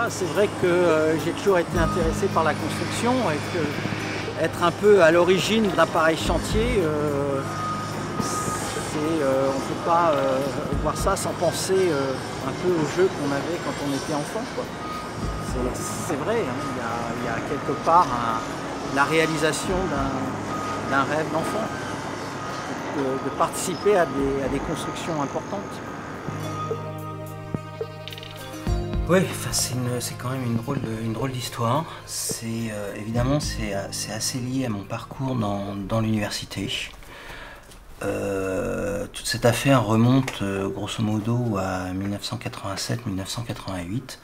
pas. C'est vrai que j'ai toujours été intéressé par la construction et que être un peu à l'origine d'un pareil chantier, on ne peut pas voir ça sans penser un peu au jeu qu'on avait quand on était enfant, quoi. C'est vrai, hein, il y a quelque part la réalisation d'un rêve d'enfant, de participer à des constructions importantes. Oui, c'est quand même une drôle d'histoire. Évidemment, c'est assez lié à mon parcours dans l'université. Toute cette affaire remonte grosso modo à 1987-1988,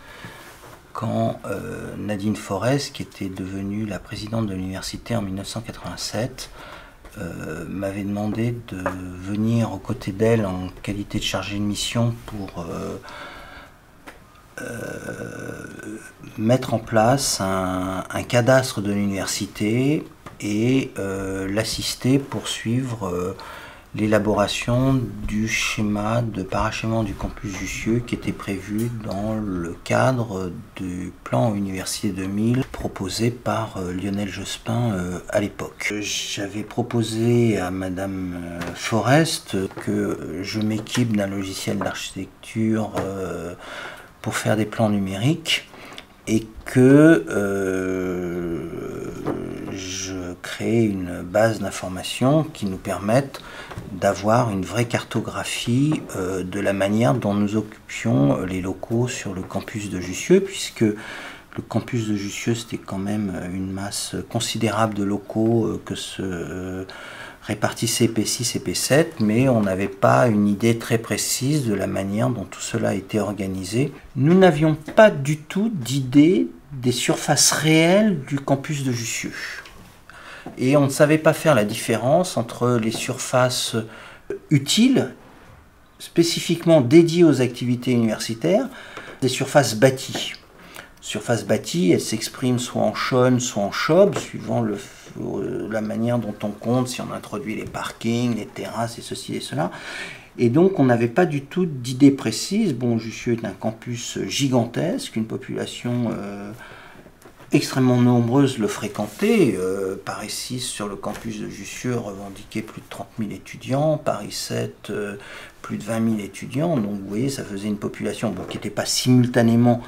quand Nadine Forest, qui était devenue la présidente de l'université en 1987, m'avait demandé de venir aux côtés d'elle en qualité de chargée de mission pour mettre en place un cadastre de l'université et l'assister pour suivre l'élaboration du schéma de parachèvement du campus Jussieu qui était prévu dans le cadre du plan Université 2000 proposé par Lionel Jospin à l'époque. J'avais proposé à Madame Forest que je m'équipe d'un logiciel d'architecture pour faire des plans numériques et que je crée une base d'informations qui nous permette d'avoir une vraie cartographie de la manière dont nous occupions les locaux sur le campus de Jussieu, puisque le campus de Jussieu, c'était quand même une masse considérable de locaux que se répartissaient P6 et P7, mais on n'avait pas une idée très précise de la manière dont tout cela a été organisé. Nous n'avions pas du tout d'idée des surfaces réelles du campus de Jussieu. Et on ne savait pas faire la différence entre les surfaces utiles, spécifiquement dédiées aux activités universitaires, des surfaces bâties. Surface bâtie, elle s'exprime soit en chaume, soit en chobe, suivant la manière dont on compte, si on introduit les parkings, les terrasses et ceci et cela. Et donc on n'avait pas du tout d'idée précise. Bon, Jussieu est un campus gigantesque, une population extrêmement nombreuse le fréquentait. Paris 6 sur le campus de Jussieu revendiquait plus de 30 000 étudiants, Paris 7 plus de 20 000 étudiants. Donc vous voyez, ça faisait une population qui n'était pas simultanément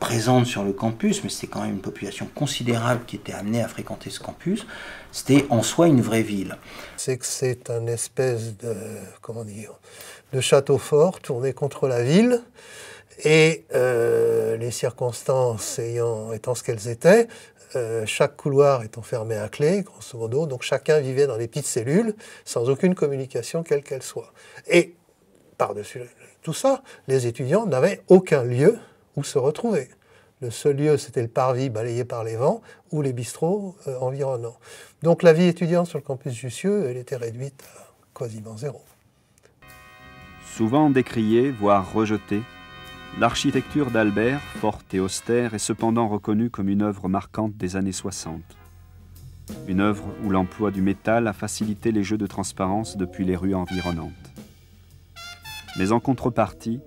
présente sur le campus, mais c'était quand même une population considérable qui était amenée à fréquenter ce campus. C'était en soi une vraie ville. C'est que c'est un espèce de, comment dire, de château fort tourné contre la ville, et les circonstances étant ce qu'elles étaient, chaque couloir étant fermé à clé, grosso modo, donc chacun vivait dans des petites cellules, sans aucune communication quelle qu'elle soit. Et par-dessus tout ça, les étudiants n'avaient aucun lieu où se retrouver. Le seul lieu, c'était le parvis balayé par les vents ou les bistrots environnants. Donc la vie étudiante sur le campus Jussieu, elle était réduite à quasiment zéro. Souvent décriée, voire rejetée, l'architecture d'Albert, forte et austère, est cependant reconnue comme une œuvre marquante des années 60. Une œuvre où l'emploi du métal a facilité les jeux de transparence depuis les rues environnantes. Mais en contrepartie,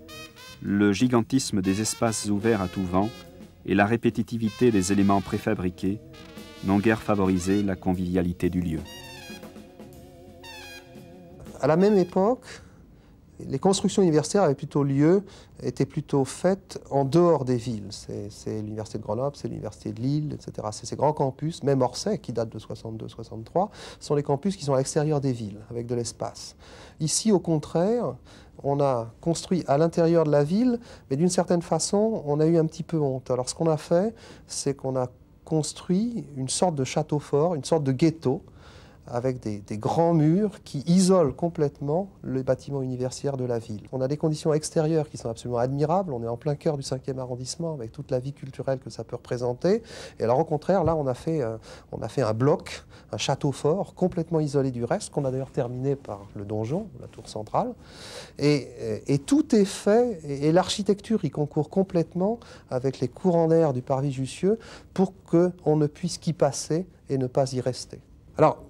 le gigantisme des espaces ouverts à tout vent et la répétitivité des éléments préfabriqués n'ont guère favorisé la convivialité du lieu. À la même époque, les constructions universitaires étaient plutôt faites en dehors des villes. C'est l'université de Grenoble, c'est l'université de Lille, etc. C'est ces grands campus, même Orsay, qui date de 62-63, sont les campus qui sont à l'extérieur des villes, avec de l'espace. Ici, au contraire, on a construit à l'intérieur de la ville, mais d'une certaine façon, on a eu un petit peu honte. Alors ce qu'on a fait, c'est qu'on a construit une sorte de château fort, une sorte de ghetto, avec des grands murs qui isolent complètement les bâtiments universitaires de la ville. On a des conditions extérieures qui sont absolument admirables. On est en plein cœur du 5e arrondissement avec toute la vie culturelle que ça peut représenter. Et alors au contraire, là, on a fait un bloc, un château fort, complètement isolé du reste, qu'on a d'ailleurs terminé par le donjon, la tour centrale. Et tout est fait, et l'architecture y concourt complètement avec les courants d'air du parvis Jussieu pour qu'on ne puisse qu'y passer et ne pas y rester. Alors,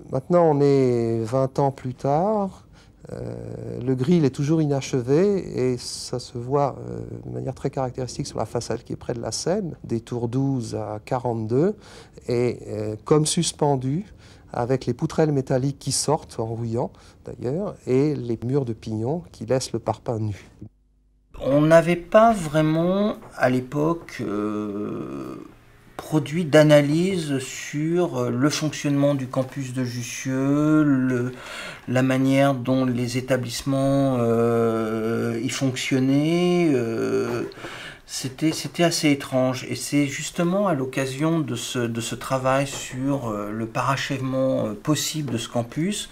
maintenant, on est 20 ans plus tard. Le grill est toujours inachevé et ça se voit de manière très caractéristique sur la façade qui est près de la Seine, des tours 12 à 42, et comme suspendu, avec les poutrelles métalliques qui sortent, en rouillant d'ailleurs, et les murs de pignon qui laissent le parpaing nu. On n'avait pas vraiment, à l'époque, produit d'analyse sur le fonctionnement du campus de Jussieu, la manière dont les établissements y fonctionnaient. C'était assez étrange. Et c'est justement à l'occasion de ce travail sur le parachèvement possible de ce campus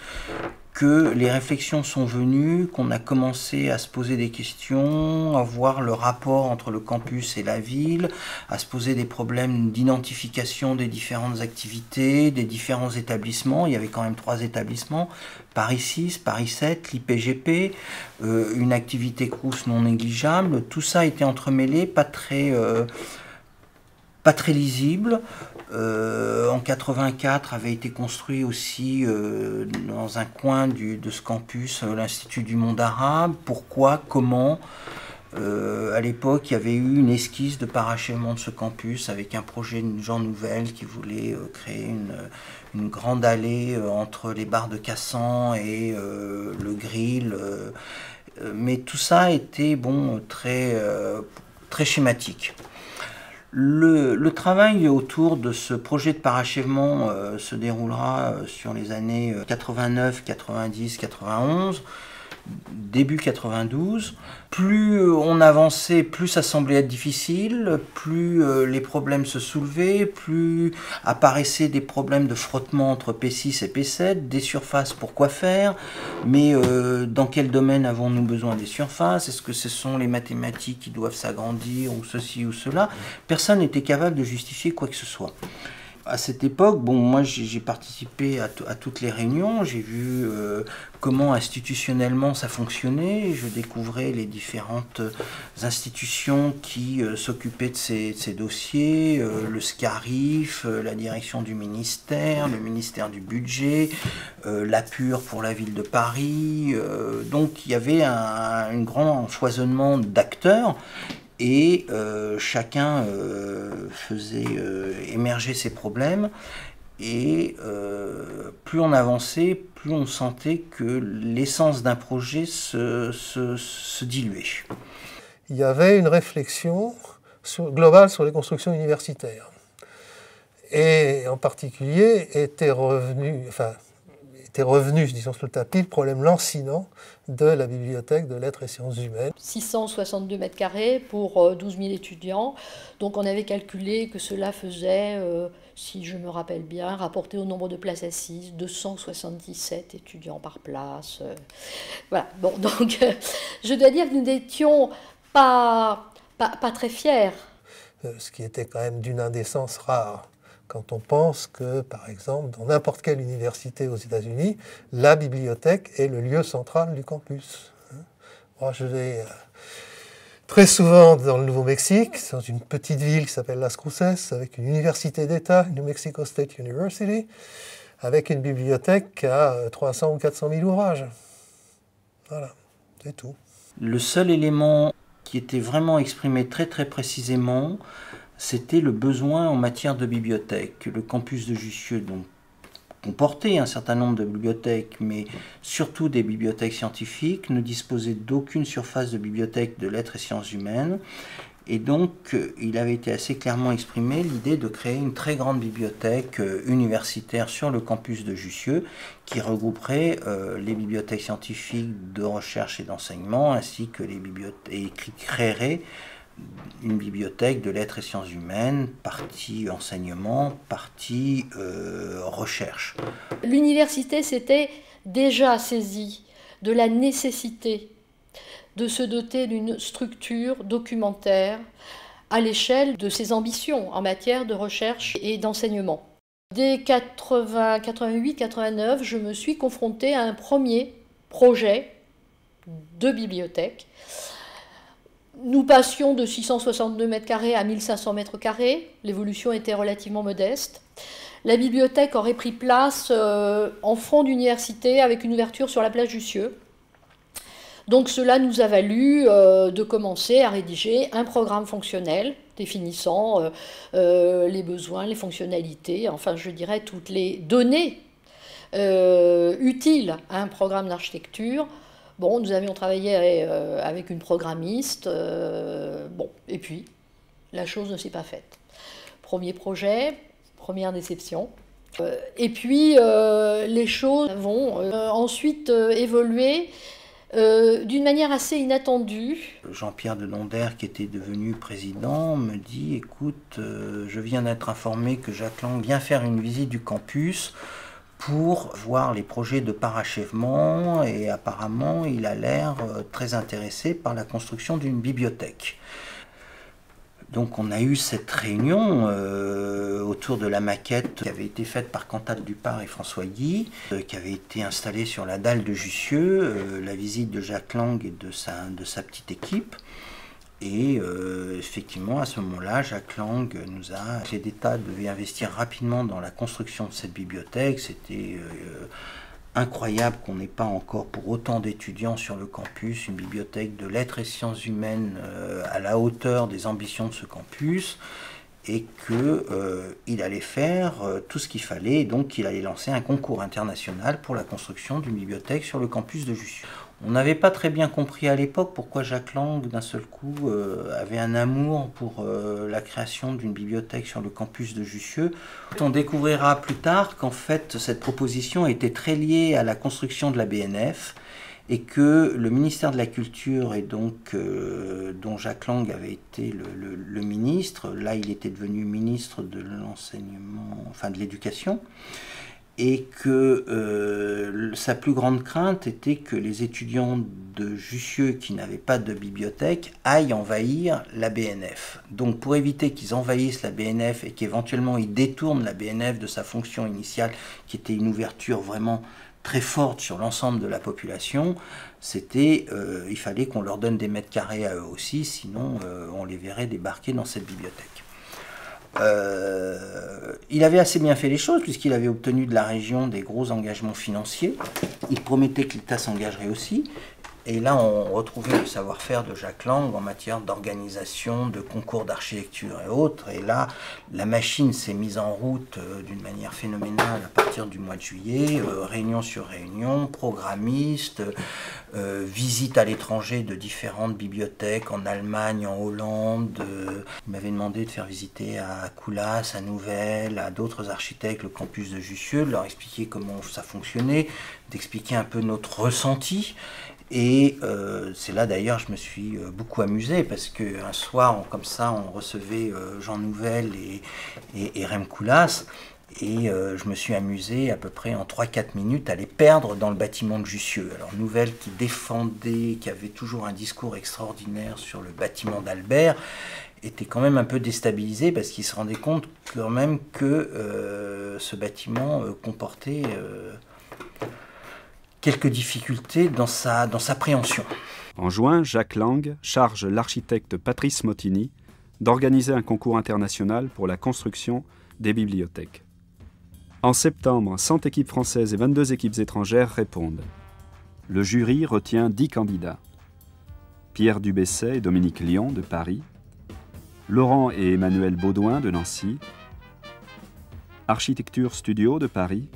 que les réflexions sont venues, qu'on a commencé à se poser des questions, à voir le rapport entre le campus et la ville, à se poser des problèmes d'identification des différentes activités, des différents établissements. Il y avait quand même 3 établissements, Paris 6, Paris 7, l'IPGP, une activité Crous non négligeable. Tout ça a été entremêlé, pas très lisible. En 84 avait été construit aussi dans un coin de ce campus l'Institut du monde arabe. Pourquoi, comment à l'époque, il y avait eu une esquisse de parachèvement de ce campus avec un projet de Jean Nouvel qui voulait créer une grande allée entre les bars de Cassan et le grill. Mais tout ça était très schématique. Le travail autour de ce projet de parachèvement se déroulera sur les années 89, 90, 91, début 92. Plus on avançait, plus ça semblait être difficile, plus les problèmes se soulevaient, plus apparaissaient des problèmes de frottement entre P6 et P7, des surfaces pour quoi faire, mais dans quel domaine avons-nous besoin des surfaces? Est-ce que ce sont les mathématiques qui doivent s'agrandir ou ceci ou cela? Personne n'était capable de justifier quoi que ce soit. À cette époque, moi j'ai participé à toutes les réunions, j'ai vu comment institutionnellement ça fonctionnait, je découvrais les différentes institutions qui s'occupaient de ces dossiers, le SCARIF, la direction du ministère, le ministère du budget, l'APUR pour la ville de Paris, donc il y avait un grand foisonnement d'acteurs. Et chacun faisait émerger ses problèmes, et plus on avançait, plus on sentait que l'essence d'un projet se diluait. Il y avait une réflexion globale sur les constructions universitaires. Et en particulier était revenu, disons, sur le tapis, le problème lancinant de la bibliothèque de lettres et sciences humaines. 662 mètres carrés pour 12 000 étudiants. Donc on avait calculé que cela faisait, si je me rappelle bien, rapporté au nombre de places assises, 277 étudiants par place. Voilà. Bon, donc je dois dire que nous n'étions pas très fiers. Ce qui était quand même d'une indécence rare. Quand on pense que, par exemple, dans n'importe quelle université aux États-Unis, la bibliothèque est le lieu central du campus. Moi, je vais très souvent dans le Nouveau-Mexique, dans une petite ville qui s'appelle Las Cruces, avec une université d'État, New Mexico State University, avec une bibliothèque qui a 300 ou 400 000 ouvrages. Voilà, c'est tout. Le seul élément qui était vraiment exprimé très précisément, c'était le besoin en matière de bibliothèque. Le campus de Jussieu comportait un certain nombre de bibliothèques, mais surtout des bibliothèques scientifiques, ne disposait d'aucune surface de bibliothèque de lettres et sciences humaines. Et donc, il avait été assez clairement exprimé l'idée de créer une très grande bibliothèque universitaire sur le campus de Jussieu, qui regrouperait les bibliothèques scientifiques de recherche et d'enseignement, ainsi que les bibliothèques, et qui créerait une bibliothèque de lettres et sciences humaines, partie enseignement, partie recherche. L'université s'était déjà saisie de la nécessité de se doter d'une structure documentaire à l'échelle de ses ambitions en matière de recherche et d'enseignement. Dès 88-89, je me suis confrontée à un premier projet de bibliothèque. Nous passions de 662 mètres carrés à 1500 mètres carrés. L'évolution était relativement modeste. La bibliothèque aurait pris place en fond d'université avec une ouverture sur la place Jussieu. Donc cela nous a valu de commencer à rédiger un programme fonctionnel définissant les besoins, les fonctionnalités, enfin je dirais toutes les données utiles à un programme d'architecture. Bon, nous avions travaillé avec une programmiste, bon, et puis la chose ne s'est pas faite. Premier projet, première déception. Et puis les choses vont ensuite évoluer d'une manière assez inattendue. Jean-Pierre Denonder, qui était devenu président, me dit « Écoute, je viens d'être informé que Jacques Lang vient faire une visite du campus pour voir les projets de parachèvement et apparemment il a l'air très intéressé par la construction d'une bibliothèque. » Donc on a eu cette réunion autour de la maquette qui avait été faite par Cantate Dupart et François Guy, qui avait été installée sur la dalle de Jussieu, la visite de Jacques Lang et de sa petite équipe. Et effectivement, à ce moment-là, Jacques Lang nous a... L'État devait investir rapidement dans la construction de cette bibliothèque. C'était incroyable qu'on n'ait pas encore pour autant d'étudiants sur le campus une bibliothèque de lettres et sciences humaines à la hauteur des ambitions de ce campus, et qu'il allait faire tout ce qu'il fallait, et donc qu'il allait lancer un concours international pour la construction d'une bibliothèque sur le campus de Jussieu. On n'avait pas très bien compris à l'époque pourquoi Jacques Lang, d'un seul coup, avait un amour pour la création d'une bibliothèque sur le campus de Jussieu. On découvrira plus tard qu'en fait, cette proposition était très liée à la construction de la BNF et que le ministère de la Culture, et donc dont Jacques Lang avait été le ministre, là il était devenu ministre de l'enseignement, enfin de l'éducation, et que sa plus grande crainte était que les étudiants de Jussieu qui n'avaient pas de bibliothèque aillent envahir la BNF. Donc pour éviter qu'ils envahissent la BNF et qu'éventuellement ils détournent la BNF de sa fonction initiale, qui était une ouverture vraiment très forte sur l'ensemble de la population, il fallait qu'on leur donne des mètres carrés à eux aussi, sinon on les verrait débarquer dans cette bibliothèque. Il avait assez bien fait les choses puisqu'il avait obtenu de la région des gros engagements financiers. Il promettait que l'État s'engagerait aussi. Et là, on retrouvait le savoir-faire de Jacques Lang en matière d'organisation, de concours d'architecture et autres. Et là, la machine s'est mise en route d'une manière phénoménale à partir du mois de juillet. Réunion sur réunion, programmiste, visite à l'étranger de différentes bibliothèques en Allemagne, en Hollande. Il m'avait demandé de faire visiter à Coulas, à Nouvel, à d'autres architectes le campus de Jussieu, de leur expliquer comment ça fonctionnait, d'expliquer un peu notre ressenti. Et c'est là d'ailleurs je me suis beaucoup amusé parce qu'un soir comme ça on recevait Jean Nouvel et Rem Koolhaas, et je me suis amusé à peu près en 3-4 minutes à les perdre dans le bâtiment de Jussieu. Alors Nouvel qui défendait, qui avait toujours un discours extraordinaire sur le bâtiment d'Albert, était quand même un peu déstabilisé parce qu'il se rendait compte quand même que ce bâtiment comportait quelques difficultés dans sa préhension. En juin, Jacques Lang charge l'architecte Patrice Motini d'organiser un concours international pour la construction des bibliothèques. En septembre, 100 équipes françaises et 22 équipes étrangères répondent. Le jury retient 10 candidats. Pierre Dubesset et Dominique Lion de Paris, Laurent et Emmanuel Baudouin de Nancy, Architecture Studio de Paris,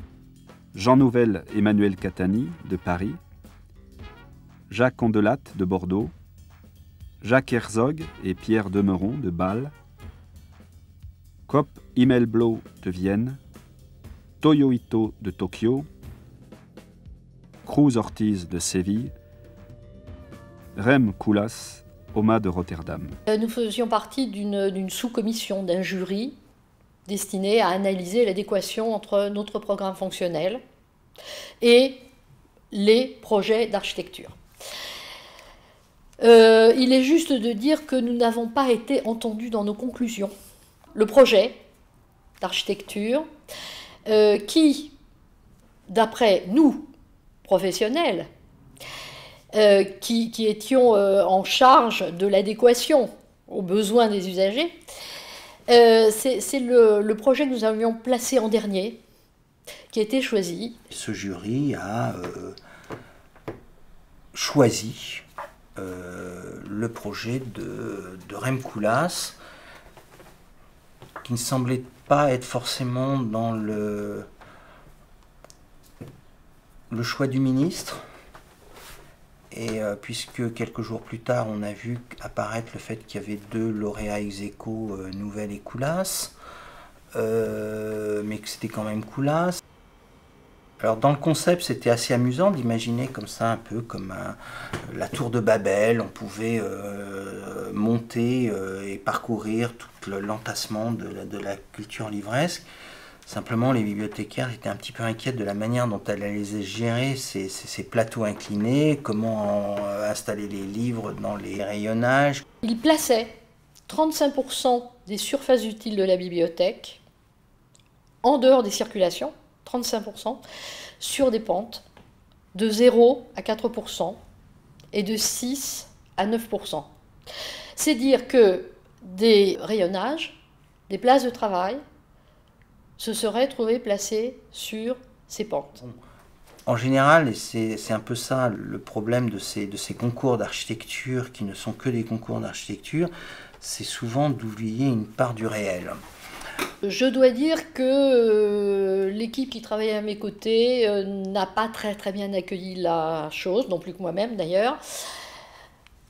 Jean Nouvel, Emmanuel Catani de Paris, Jacques Condelate de Bordeaux, Jacques Herzog et Pierre Demeron de Bâle, Kopp Himmelblau de Vienne, Toyo Ito de Tokyo, Cruz Ortiz de Séville, Rem Koolhaas, OMA de Rotterdam. Nous faisions partie d'une sous-commission, d'un jury destiné à analyser l'adéquation entre notre programme fonctionnel et les projets d'architecture. Il est juste de dire que nous n'avons pas été entendus dans nos conclusions. Le projet d'architecture qui, d'après nous, professionnels, qui étions en charge de l'adéquation aux besoins des usagers, c'est le projet que nous avions placé en dernier, qui a été choisi. Ce jury a choisi le projet de Rem Koolhaas, qui ne semblait pas être forcément dans le choix du ministre. Et puisque quelques jours plus tard, on a vu apparaître le fait qu'il y avait 2 lauréats ex aequo, Nouvel et Koolhaas, mais que c'était quand même Koolhaas. Alors dans le concept, c'était assez amusant d'imaginer comme ça, un peu comme la tour de Babel. On pouvait monter et parcourir tout l'entassement de la culture livresque. Simplement, les bibliothécaires étaient un petit peu inquiets de la manière dont elle allait gérer ces plateaux inclinés, comment installer les livres dans les rayonnages. Il plaçait 35% des surfaces utiles de la bibliothèque en dehors des circulations, 35%, sur des pentes de 0 à 4% et de 6 à 9%. C'est dire que des rayonnages, des places de travail, se seraient trouvés placés sur ces pentes. En général, et c'est un peu ça le problème de ces concours d'architecture qui ne sont que des concours d'architecture, c'est souvent d'oublier une part du réel. Je dois dire que l'équipe qui travaillait à mes côtés n'a pas très bien accueilli la chose, non plus que moi-même d'ailleurs.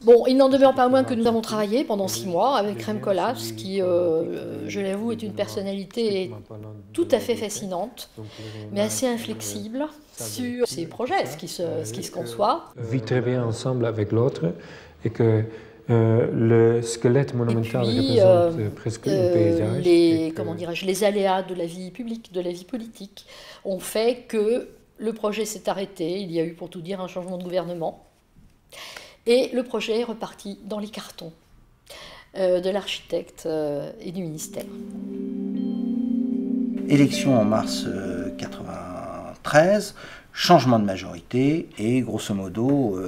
Bon, il n'en demeure pas moins que nous avons travaillé pendant 6 mois avec Rem Koolhaas, qui, je l'avoue, est une personnalité tout à fait fascinante, mais assez inflexible sur ses projets, ce qui se conçoit. Vit très bien ensemble avec l'autre, et que le squelette monumental représente presque le paysage. Les aléas de la vie publique, de la vie politique, ont fait que le projet s'est arrêté. Il y a eu, pour tout dire, un changement de gouvernement. Et le projet est reparti dans les cartons de l'architecte et du ministère. Élection en mars 1993, changement de majorité, et grosso modo,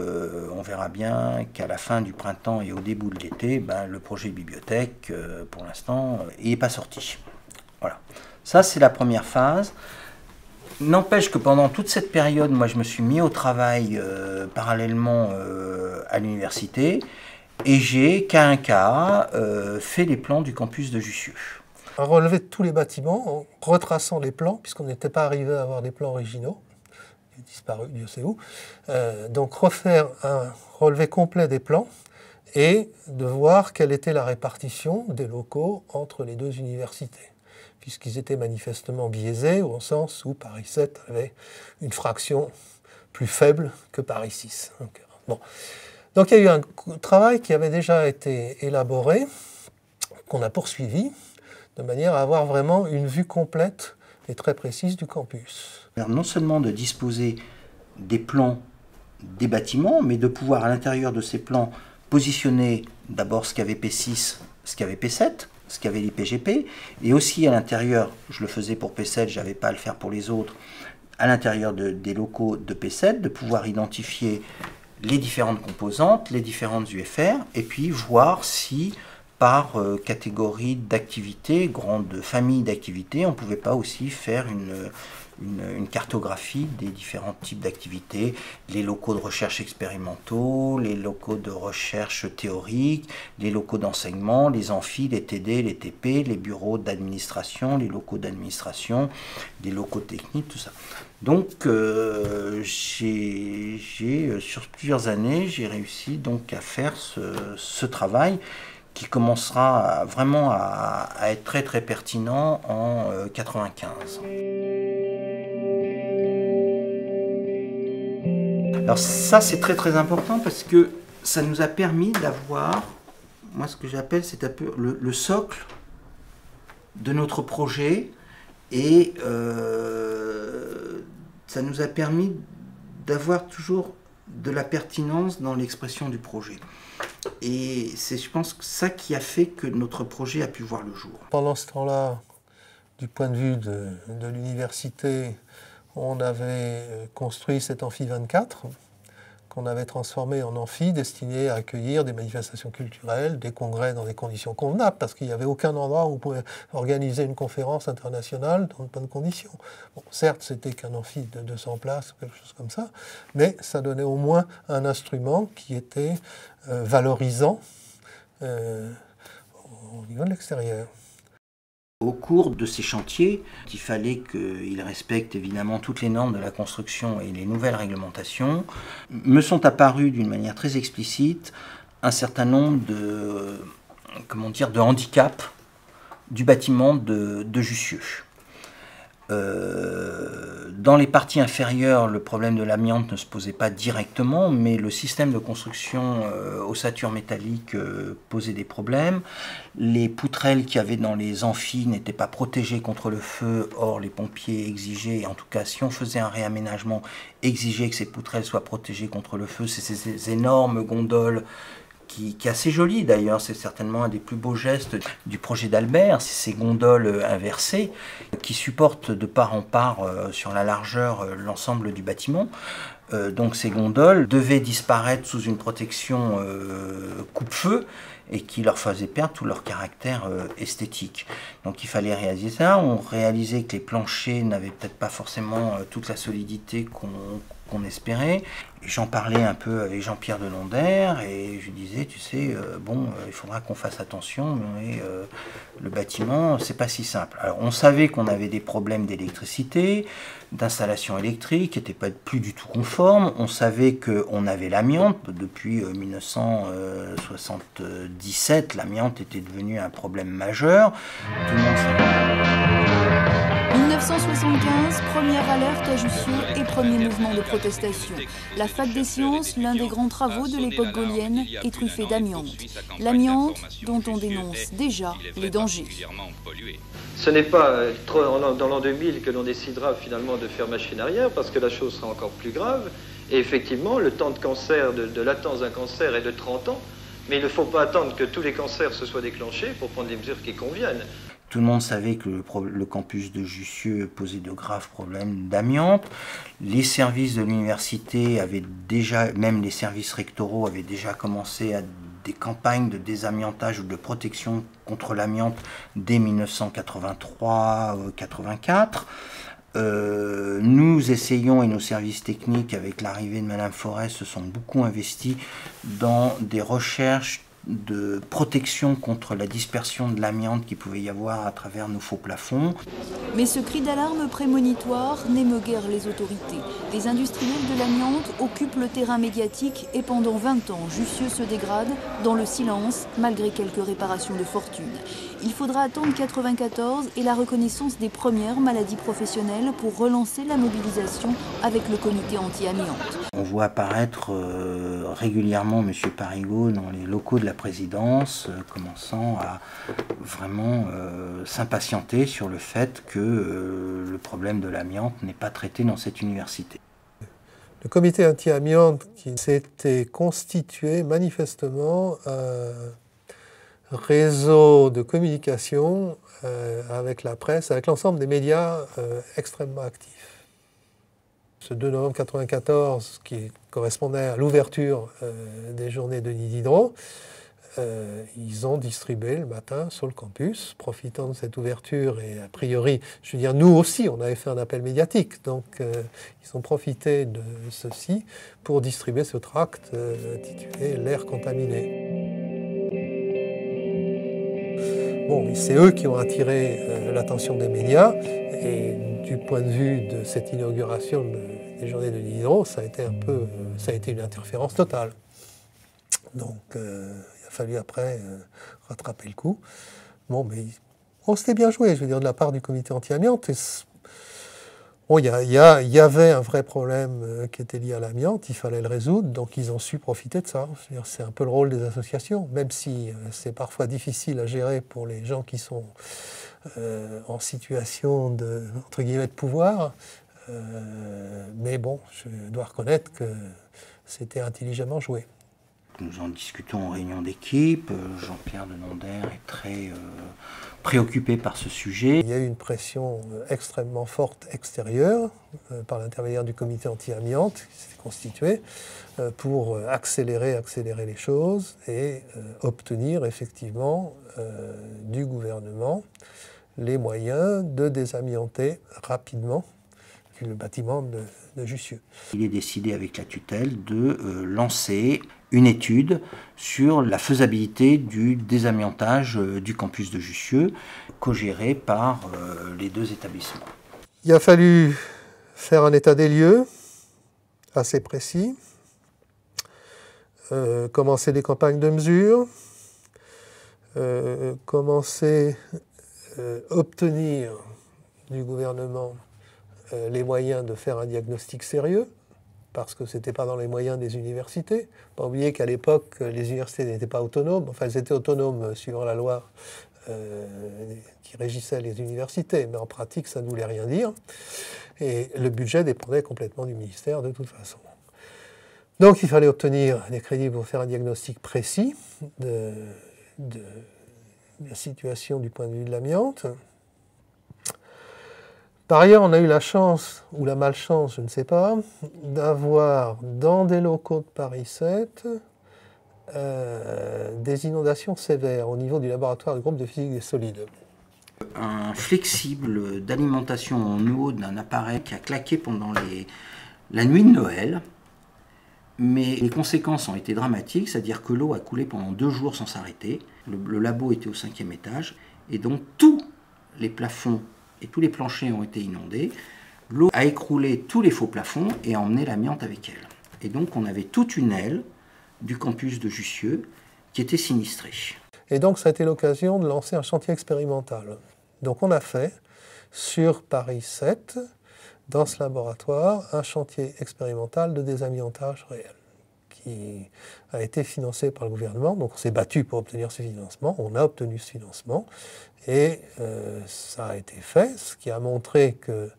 on verra bien qu'à la fin du printemps et au début de l'été, le projet bibliothèque, pour l'instant, il n'est pas sorti. Voilà. Ça, c'est la première phase. N'empêche que pendant toute cette période, moi je me suis mis au travail parallèlement à l'université, et j'ai, cas un cas, fait les plans du campus de Jussieu. On a relevé tous les bâtiments en retraçant les plans, puisqu'on n'était pas arrivé à avoir des plans originaux. Ils ont disparu, Dieu sait où. Donc refaire un relevé complet des plans et de voir quelle était la répartition des locaux entre les 2 universités, puisqu'ils étaient manifestement biaisés, au sens où Paris 7 avait une fraction plus faible que Paris 6. Donc il y a eu un travail qui avait déjà été élaboré, qu'on a poursuivi, de manière à avoir vraiment une vue complète et très précise du campus. Non seulement de disposer des plans des bâtiments, mais de pouvoir à l'intérieur de ces plans positionner d'abord ce qu'avait P6, ce qu'avait P7, ce qu'avait l'IPGP, et aussi à l'intérieur, je le faisais pour P7, je n'avais pas à le faire pour les autres, à l'intérieur des locaux de P7, de pouvoir identifier les différentes composantes, les différentes UFR, et puis voir si par catégorie d'activités, grande famille d'activités, on ne pouvait pas aussi faire une cartographie des différents types d'activités, les locaux de recherche expérimentaux, les locaux de recherche théorique, les locaux d'enseignement, les amphis, les TD, les TP, les bureaux d'administration, les locaux d'administration, les locaux techniques, tout ça. Donc, sur plusieurs années, j'ai réussi donc à faire ce travail qui commencera vraiment à être très pertinent en 1995. Alors ça, c'est très important parce que ça nous a permis d'avoir, moi ce que j'appelle, c'est un peu le socle de notre projet, et ça nous a permis d'avoir toujours de la pertinence dans l'expression du projet. Et c'est, je pense, ça qui a fait que notre projet a pu voir le jour. Pendant ce temps-là, du point de vue de l'université, on avait construit cet amphi 24 qu'on avait transformé en amphi destiné à accueillir des manifestations culturelles, des congrès dans des conditions convenables, parce qu'il n'y avait aucun endroit où on pouvait organiser une conférence internationale dans de bonnes conditions. Bon, certes, c'était qu'un amphi de 200 places, quelque chose comme ça, mais ça donnait au moins un instrument qui était valorisant au niveau de l'extérieur. Au cours de ces chantiers, il fallait qu'ils respectent évidemment toutes les normes de la construction et les nouvelles réglementations, me sont apparus d'une manière très explicite un certain nombre de handicaps du bâtiment de Jussieu. Dans les parties inférieures, le problème de l'amiante ne se posait pas directement, mais le système de construction ossature métallique posait des problèmes. Les poutrelles qu'il y avait dans les amphis n'étaient pas protégées contre le feu, or les pompiers exigeaient, en tout cas si on faisait un réaménagement, exigeaient que ces poutrelles soient protégées contre le feu. C'est ces énormes gondoles qui est assez joli d'ailleurs, c'est certainement un des plus beaux gestes du projet d'Albert, c'est ces gondoles inversées qui supportent de part en part sur la largeur l'ensemble du bâtiment. Donc ces gondoles devaient disparaître sous une protection coupe-feu et qui leur faisait perdre tout leur caractère esthétique. Donc il fallait réaliser ça, on réalisait que les planchers n'avaient peut-être pas forcément toute la solidité qu'on espérait. J'en parlais un peu avec Jean-Pierre Delandaire et je lui disais, tu sais, il faudra qu'on fasse attention, mais le bâtiment, c'est pas si simple. Alors on savait qu'on avait des problèmes d'électricité, d'installation électrique, qui n'étaient pas plus du tout conformes. On savait qu'on avait l'amiante. Depuis 1977, l'amiante était devenue un problème majeur. Tout le monde savait. 1975, première alerte à Jussieu et premier mouvement de protestation. La fac des sciences, l'un des grands travaux de l'époque gaulienne, est truffé d'amiante. L'amiante dont on dénonce déjà les dangers. Ce n'est pas dans l'an 2000 que l'on décidera finalement de faire machine arrière, parce que la chose sera encore plus grave. Et effectivement, le temps de cancer, de latence d'un cancer est de 30 ans, mais il ne faut pas attendre que tous les cancers se soient déclenchés pour prendre les mesures qui conviennent. Tout le monde savait que le campus de Jussieu posait de graves problèmes d'amiante. Les services de l'université avaient déjà, même les services rectoraux avaient déjà commencé à des campagnes de désamiantage ou de protection contre l'amiante dès 1983-84. Nous essayons, et nos services techniques, avec l'arrivée de Madame Forest, se sont beaucoup investis dans des recherches de protection contre la dispersion de l'amiante qu'il pouvait y avoir à travers nos faux plafonds. Mais ce cri d'alarme prémonitoire n'émeut guère les autorités. Les industriels de l'amiante occupent le terrain médiatique et pendant 20 ans, Jussieu se dégrade dans le silence, malgré quelques réparations de fortune. Il faudra attendre 1994 et la reconnaissance des premières maladies professionnelles pour relancer la mobilisation avec le comité anti-amiante. On voit apparaître régulièrement M. Parigot dans les locaux de la présidence, commençant à vraiment s'impatienter sur le fait que le problème de l'amiante n'est pas traité dans cette université. Le comité anti-amiante qui s'était constitué manifestement un réseau de communication avec la presse, avec l'ensemble des médias extrêmement actifs. Ce 2 novembre 1994, qui correspondait à l'ouverture des journées de Denis Diderot, ils ont distribué le matin sur le campus, profitant de cette ouverture. Et a priori, je veux dire, nous aussi, on avait fait un appel médiatique. Donc, ils ont profité de ceci pour distribuer ce tract intitulé « L'air contaminé ». Bon, c'est eux qui ont attiré l'attention des médias. Et du point de vue de cette inauguration des journées de Diderot, ça a été une interférence totale. Donc, il a fallu après rattraper le coup. Bon, mais on s'était bien joué, je veux dire, de la part du comité anti-amiante. Bon, il y avait un vrai problème qui était lié à l'amiante, il fallait le résoudre, donc ils ont su profiter de ça. C'est un peu le rôle des associations, même si c'est parfois difficile à gérer pour les gens qui sont en situation de, entre guillemets, de pouvoir. Mais bon, je dois reconnaître que c'était intelligemment joué. Nous en discutons en réunion d'équipe. Jean-Pierre Denonder est très préoccupé par ce sujet. Il y a eu une pression extrêmement forte extérieure par l'intermédiaire du comité anti-amiante qui s'est constitué pour accélérer les choses et obtenir effectivement du gouvernement les moyens de désamianter rapidement le bâtiment de Jussieu. Il est décidé avec la tutelle de lancer une étude sur la faisabilité du désamiantage du campus de Jussieu, co-géré par les deux établissements. Il a fallu faire un état des lieux assez précis, commencer des campagnes de mesure, commencer obtenir du gouvernement les moyens de faire un diagnostic sérieux, parce que ce n'était pas dans les moyens des universités. Pas oublier qu'à l'époque, les universités n'étaient pas autonomes, enfin elles étaient autonomes suivant la loi qui régissait les universités, mais en pratique ça ne voulait rien dire, et le budget dépendait complètement du ministère de toute façon. Donc il fallait obtenir des crédits pour faire un diagnostic précis de la situation du point de vue de l'amiante. Par ailleurs, on a eu la chance, ou la malchance, je ne sais pas, d'avoir dans des locaux de Paris 7 des inondations sévères au niveau du laboratoire du groupe de physique des solides. Un flexible d'alimentation en eau d'un appareil qui a claqué pendant la nuit de Noël, mais les conséquences ont été dramatiques, c'est-à-dire que l'eau a coulé pendant 2 jours sans s'arrêter. Le labo était au 5e étage, et donc tous les plafonds et tous les planchers ont été inondés. L'eau a écroulé tous les faux plafonds et a emmené l'amiante avec elle. Et donc on avait toute une aile du campus de Jussieu qui était sinistrée. Et donc ça a été l'occasion de lancer un chantier expérimental. Donc on a fait sur Paris 7, dans ce laboratoire, un chantier expérimental de désamiantage réel qui a été financé par le gouvernement. Donc on s'est battu pour obtenir ce financement, on a obtenu ce financement et ça a été fait, ce qui a montré que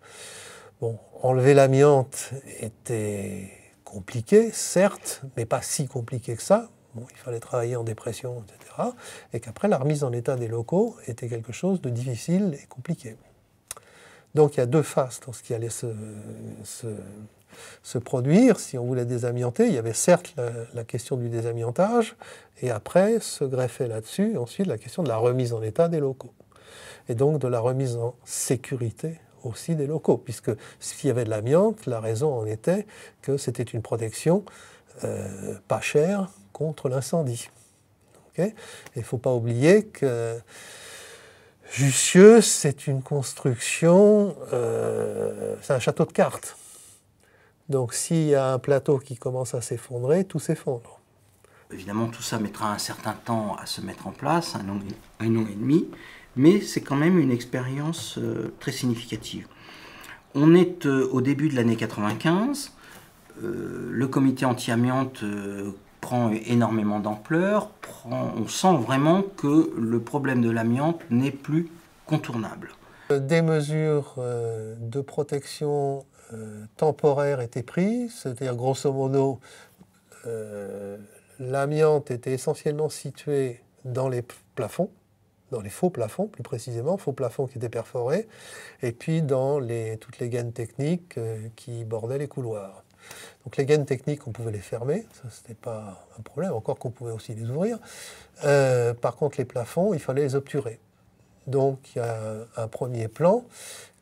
bon, enlever l'amiante était compliqué, certes, mais pas si compliqué que ça. Bon, il fallait travailler en dépression, etc. Et qu'après, la remise en état des locaux était quelque chose de difficile et compliqué. Donc il y a 2 phases dans ce qui allait se produire. Si on voulait désamianter, il y avait certes la question du désamiantage, et après se greffait là-dessus ensuite la question de la remise en état des locaux. Et donc de la remise en sécurité aussi des locaux, puisque s'il y avait de l'amiante, la raison en était que c'était une protection pas chère contre l'incendie. Okay ? Il ne faut pas oublier que Jussieu, c'est une construction, c'est un château de cartes. Donc s'il y a un plateau qui commence à s'effondrer, tout s'effondre. Évidemment, tout ça mettra un certain temps à se mettre en place, un an et demi, mais c'est quand même une expérience très significative. On est au début de l'année 95, le comité anti-amiante prend énormément d'ampleur, on sent vraiment que le problème de l'amiante n'est plus contournable. Des mesures de protection temporaires étaient prises, c'est-à-dire grosso modo, l'amiante était essentiellement située dans les plafonds, dans les faux plafonds plus précisément, faux plafonds qui étaient perforés, et puis dans toutes les gaines techniques qui bordaient les couloirs. Donc les gaines techniques, on pouvait les fermer, ça c'était pas un problème, encore qu'on pouvait aussi les ouvrir. Par contre les plafonds, il fallait les obturer. Donc il y a un premier plan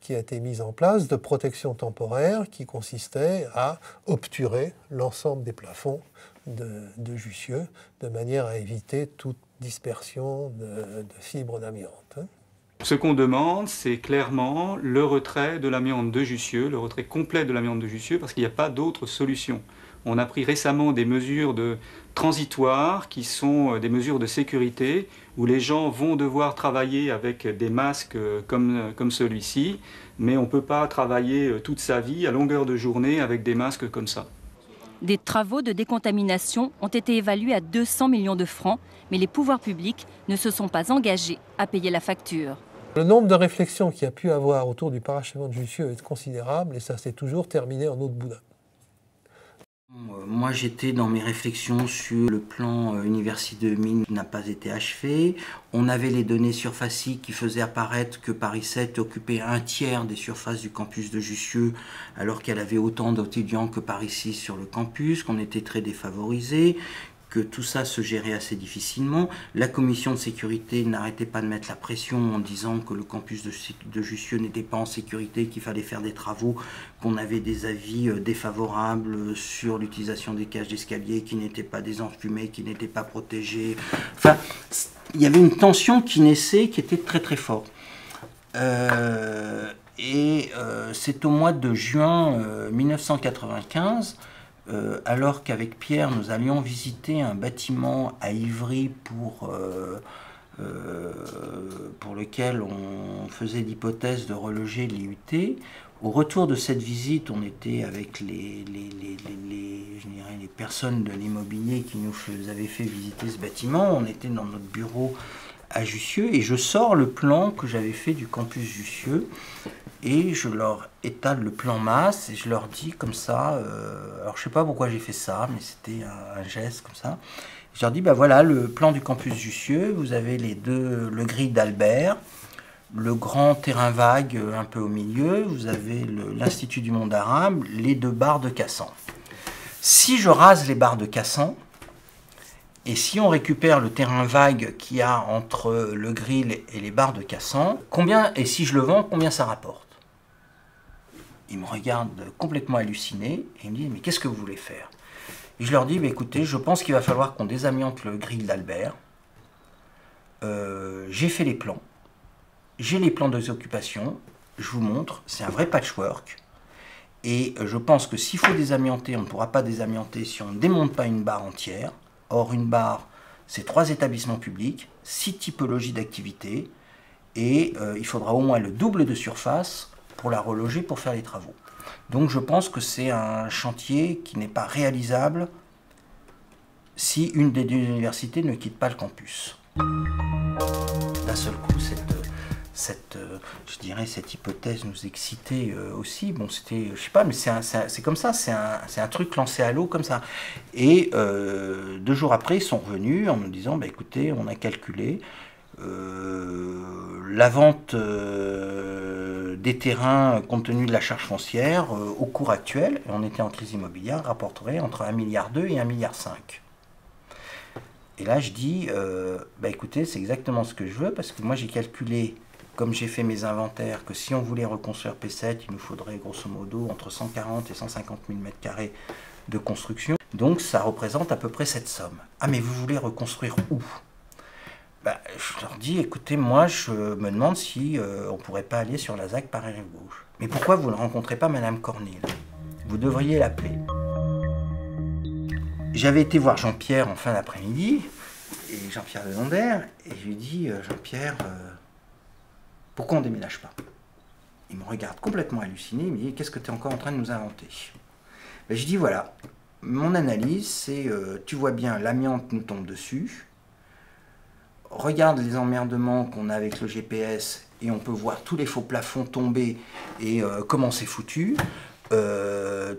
qui a été mis en place de protection temporaire qui consistait à obturer l'ensemble des plafonds de Jussieu de manière à éviter toute dispersion de fibres d'amiante. Ce qu'on demande, c'est clairement le retrait de l'amiante de Jussieu, le retrait complet de l'amiante de Jussieu, parce qu'il n'y a pas d'autre solution. On a pris récemment des mesures transitoires qui sont des mesures de sécurité où les gens vont devoir travailler avec des masques comme celui-ci, mais on ne peut pas travailler toute sa vie à longueur de journée avec des masques comme ça. Des travaux de décontamination ont été évalués à 200 millions de francs, mais les pouvoirs publics ne se sont pas engagés à payer la facture. Le nombre de réflexions qu'il y a pu avoir autour du parachèvement de Jussieu est considérable et ça s'est toujours terminé en eau de boudin. Moi, j'étais dans mes réflexions sur le plan Université de Mines qui n'a pas été achevé. On avait les données surfaciques qui faisaient apparaître que Paris 7 occupait un tiers des surfaces du campus de Jussieu, alors qu'elle avait autant d'étudiants que Paris 6 sur le campus, qu'on était très défavorisés, que tout ça se gérait assez difficilement. La commission de sécurité n'arrêtait pas de mettre la pression en disant que le campus de Jussieu n'était pas en sécurité, qu'il fallait faire des travaux, qu'on avait des avis défavorables sur l'utilisation des cages d'escalier, qui n'étaient pas désenfumés, qui n'étaient pas protégés. Enfin, il y avait une tension qui naissait, qui était très très forte. C'est au mois de juin 1995, alors qu'avec Pierre, nous allions visiter un bâtiment à Ivry pour lequel on faisait l'hypothèse de reloger l'IUT. Au retour de cette visite, on était avec les personnes de l'immobilier qui nous avaient fait visiter ce bâtiment. On était dans notre bureau à Jussieu et je sors le plan que j'avais fait du campus Jussieu et je leur étale le plan masse et je leur dis comme ça, alors je sais pas pourquoi j'ai fait ça, mais c'était un geste comme ça. Je leur dis, ben voilà, le plan du campus Jussieu, vous avez le grille d'Albert, le grand terrain vague un peu au milieu, vous avez l'Institut du monde arabe, les 2 barres de Cassan. Si je rase les barres de Cassan, et si on récupère le terrain vague qu'il y a entre le grill et les barres de Cassan, et si je le vends, combien ça rapporte? Ils me regardent complètement hallucinés et ils me disent, mais qu'est-ce que vous voulez faire? Et je leur dis, bah, écoutez, je pense qu'il va falloir qu'on désamiante le grill d'Albert. J'ai fait les plans. J'ai les plans des occupations. Je vous montre, c'est un vrai patchwork. Et je pense que s'il faut désamianter, on ne pourra pas désamianter si on ne démonte pas une barre entière. Or, une barre, c'est 3 établissements publics, 6 typologies d'activités, et il faudra au moins le double de surface pour la reloger, pour faire les travaux. Donc je pense que c'est un chantier qui n'est pas réalisable si une des 2 universités ne quitte pas le campus. D'un seul coup, je dirais, cette hypothèse nous excitait aussi. Bon, c'était, je sais pas, mais c'est comme ça, c'est un truc lancé à l'eau comme ça. Et 2 jours après, ils sont revenus en nous disant, bah, écoutez, on a calculé, la vente des terrains, compte tenu de la charge foncière, au cours actuel, et on était en crise immobilière, rapporterait entre 1,2 milliard et 1,5 milliard. Et là, je dis, bah, écoutez, c'est exactement ce que je veux, parce que moi, j'ai calculé, comme j'ai fait mes inventaires, que si on voulait reconstruire P7, il nous faudrait grosso modo entre 140 et 150 000 m² de construction. Donc, ça représente à peu près cette somme. Ah, mais vous voulez reconstruire où? Bah, je leur dis, écoutez, moi, je me demande si on ne pourrait pas aller sur la ZAC Paris-Rive-Gauche. Mais pourquoi vous ne rencontrez pas Madame Cornille? Vous devriez l'appeler. J'avais été voir Jean-Pierre en fin d'après-midi, et Jean-Pierre Desander, et je lui dis, Jean-Pierre, pourquoi on ne déménage pas? Il me regarde complètement halluciné, il me dit, qu'est-ce que tu es encore en train de nous inventer? Ben, je dis, voilà, mon analyse, c'est, tu vois bien, l'amiante nous tombe dessus, regarde les emmerdements qu'on a avec le GPS, et on peut voir tous les faux plafonds tomber, et comment c'est foutu.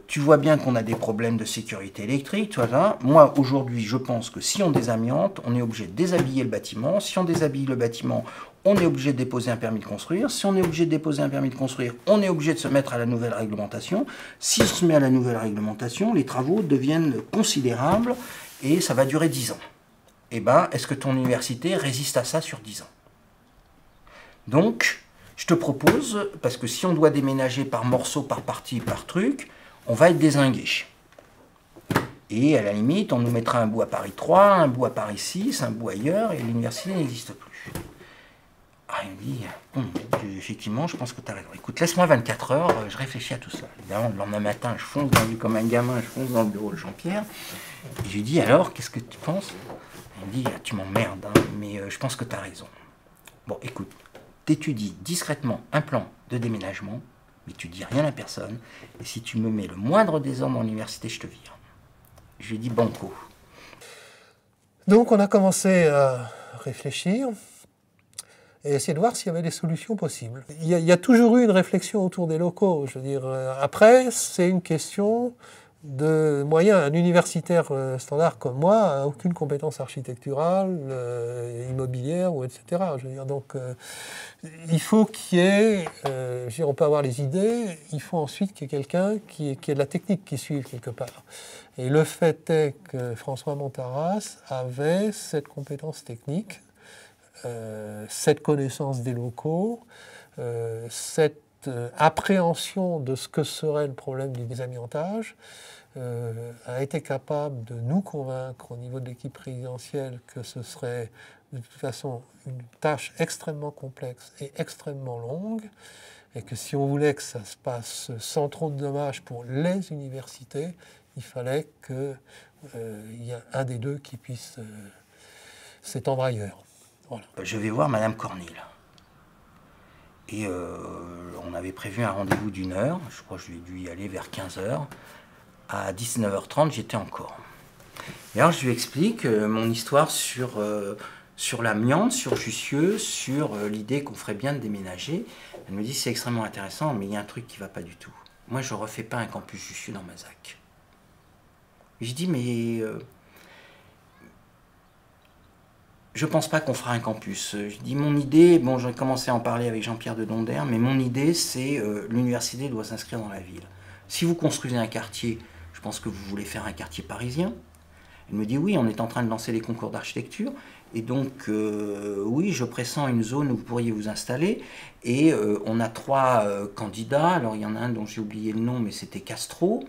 Tu vois bien qu'on a des problèmes de sécurité électrique, tu vois. Moi, aujourd'hui, je pense que si on désamiante, on est obligé de déshabiller le bâtiment. Si on déshabille le bâtiment, on est obligé de déposer un permis de construire. Si on est obligé de déposer un permis de construire, on est obligé de se mettre à la nouvelle réglementation. Si on se met à la nouvelle réglementation, les travaux deviennent considérables et ça va durer 10 ans. Eh bien, est-ce que ton université résiste à ça sur 10 ans? Donc, je te propose, parce que si on doit déménager par morceaux, par partie, par truc, on va être dézingué. Et à la limite, on nous mettra un bout à Paris 3, un bout à Paris 6, un bout ailleurs, et l'université n'existe plus. Ah, il me dit, effectivement, je pense que tu as raison. Écoute, laisse-moi 24 heures, je réfléchis à tout ça. Évidemment, le lendemain matin, je fonce comme un gamin, je fonce dans le bureau de Jean-Pierre. Et je lui dis, alors, qu'est-ce que tu penses? Il me dit, tu m'emmerdes, hein, mais je pense que tu as raison. Bon, écoute. T'étudies discrètement un plan de déménagement, mais tu dis rien à personne, et si tu me mets le moindre désordre dans l'université, je te vire. Je lui ai dit banco. Donc on a commencé à réfléchir et essayer de voir s'il y avait des solutions possibles. Il y a toujours eu une réflexion autour des locaux. Je veux dire, après, c'est une question de moyens. Un universitaire standard comme moi n'a aucune compétence architecturale, immobilière, ou etc. Je veux dire, donc, il faut qu'il y ait, on peut avoir les idées, il faut ensuite qu'il y ait quelqu'un qui ait de la technique qui suive quelque part. Et le fait est que François Montaras avait cette compétence technique, cette connaissance des locaux, cette appréhension de ce que serait le problème du désamiantage, a été capable de nous convaincre au niveau de l'équipe présidentielle que ce serait de toute façon une tâche extrêmement complexe et extrêmement longue, et que si on voulait que ça se passe sans trop de dommages pour les universités, il fallait qu'il y ait un des deux qui puisse s'étendre ailleurs. Voilà. Je vais voir Madame Cornille. Et on avait prévu un rendez-vous d'1 heure, je crois que j'ai dû y aller vers 15 h. À 19h30, j'étais encore. Et alors je lui explique mon histoire sur l'amiante, sur Jussieu, sur l'idée qu'on ferait bien de déménager. Elle me dit c'est extrêmement intéressant, mais il y a un truc qui ne va pas du tout. Moi, je ne refais pas un campus Jussieu dans ma ZAC. Et je dis mais... je ne pense pas qu'on fera un campus. Je dis mon idée, bon j'ai commencé à en parler avec Jean-Pierre de Donder, mais mon idée c'est l'université doit s'inscrire dans la ville. Si vous construisez un quartier, je pense que vous voulez faire un quartier parisien. Elle me dit oui, on est en train de lancer les concours d'architecture, et donc oui, je pressens une zone où vous pourriez vous installer, et on a 3 candidats, alors il y en a un dont j'ai oublié le nom, mais c'était Castro,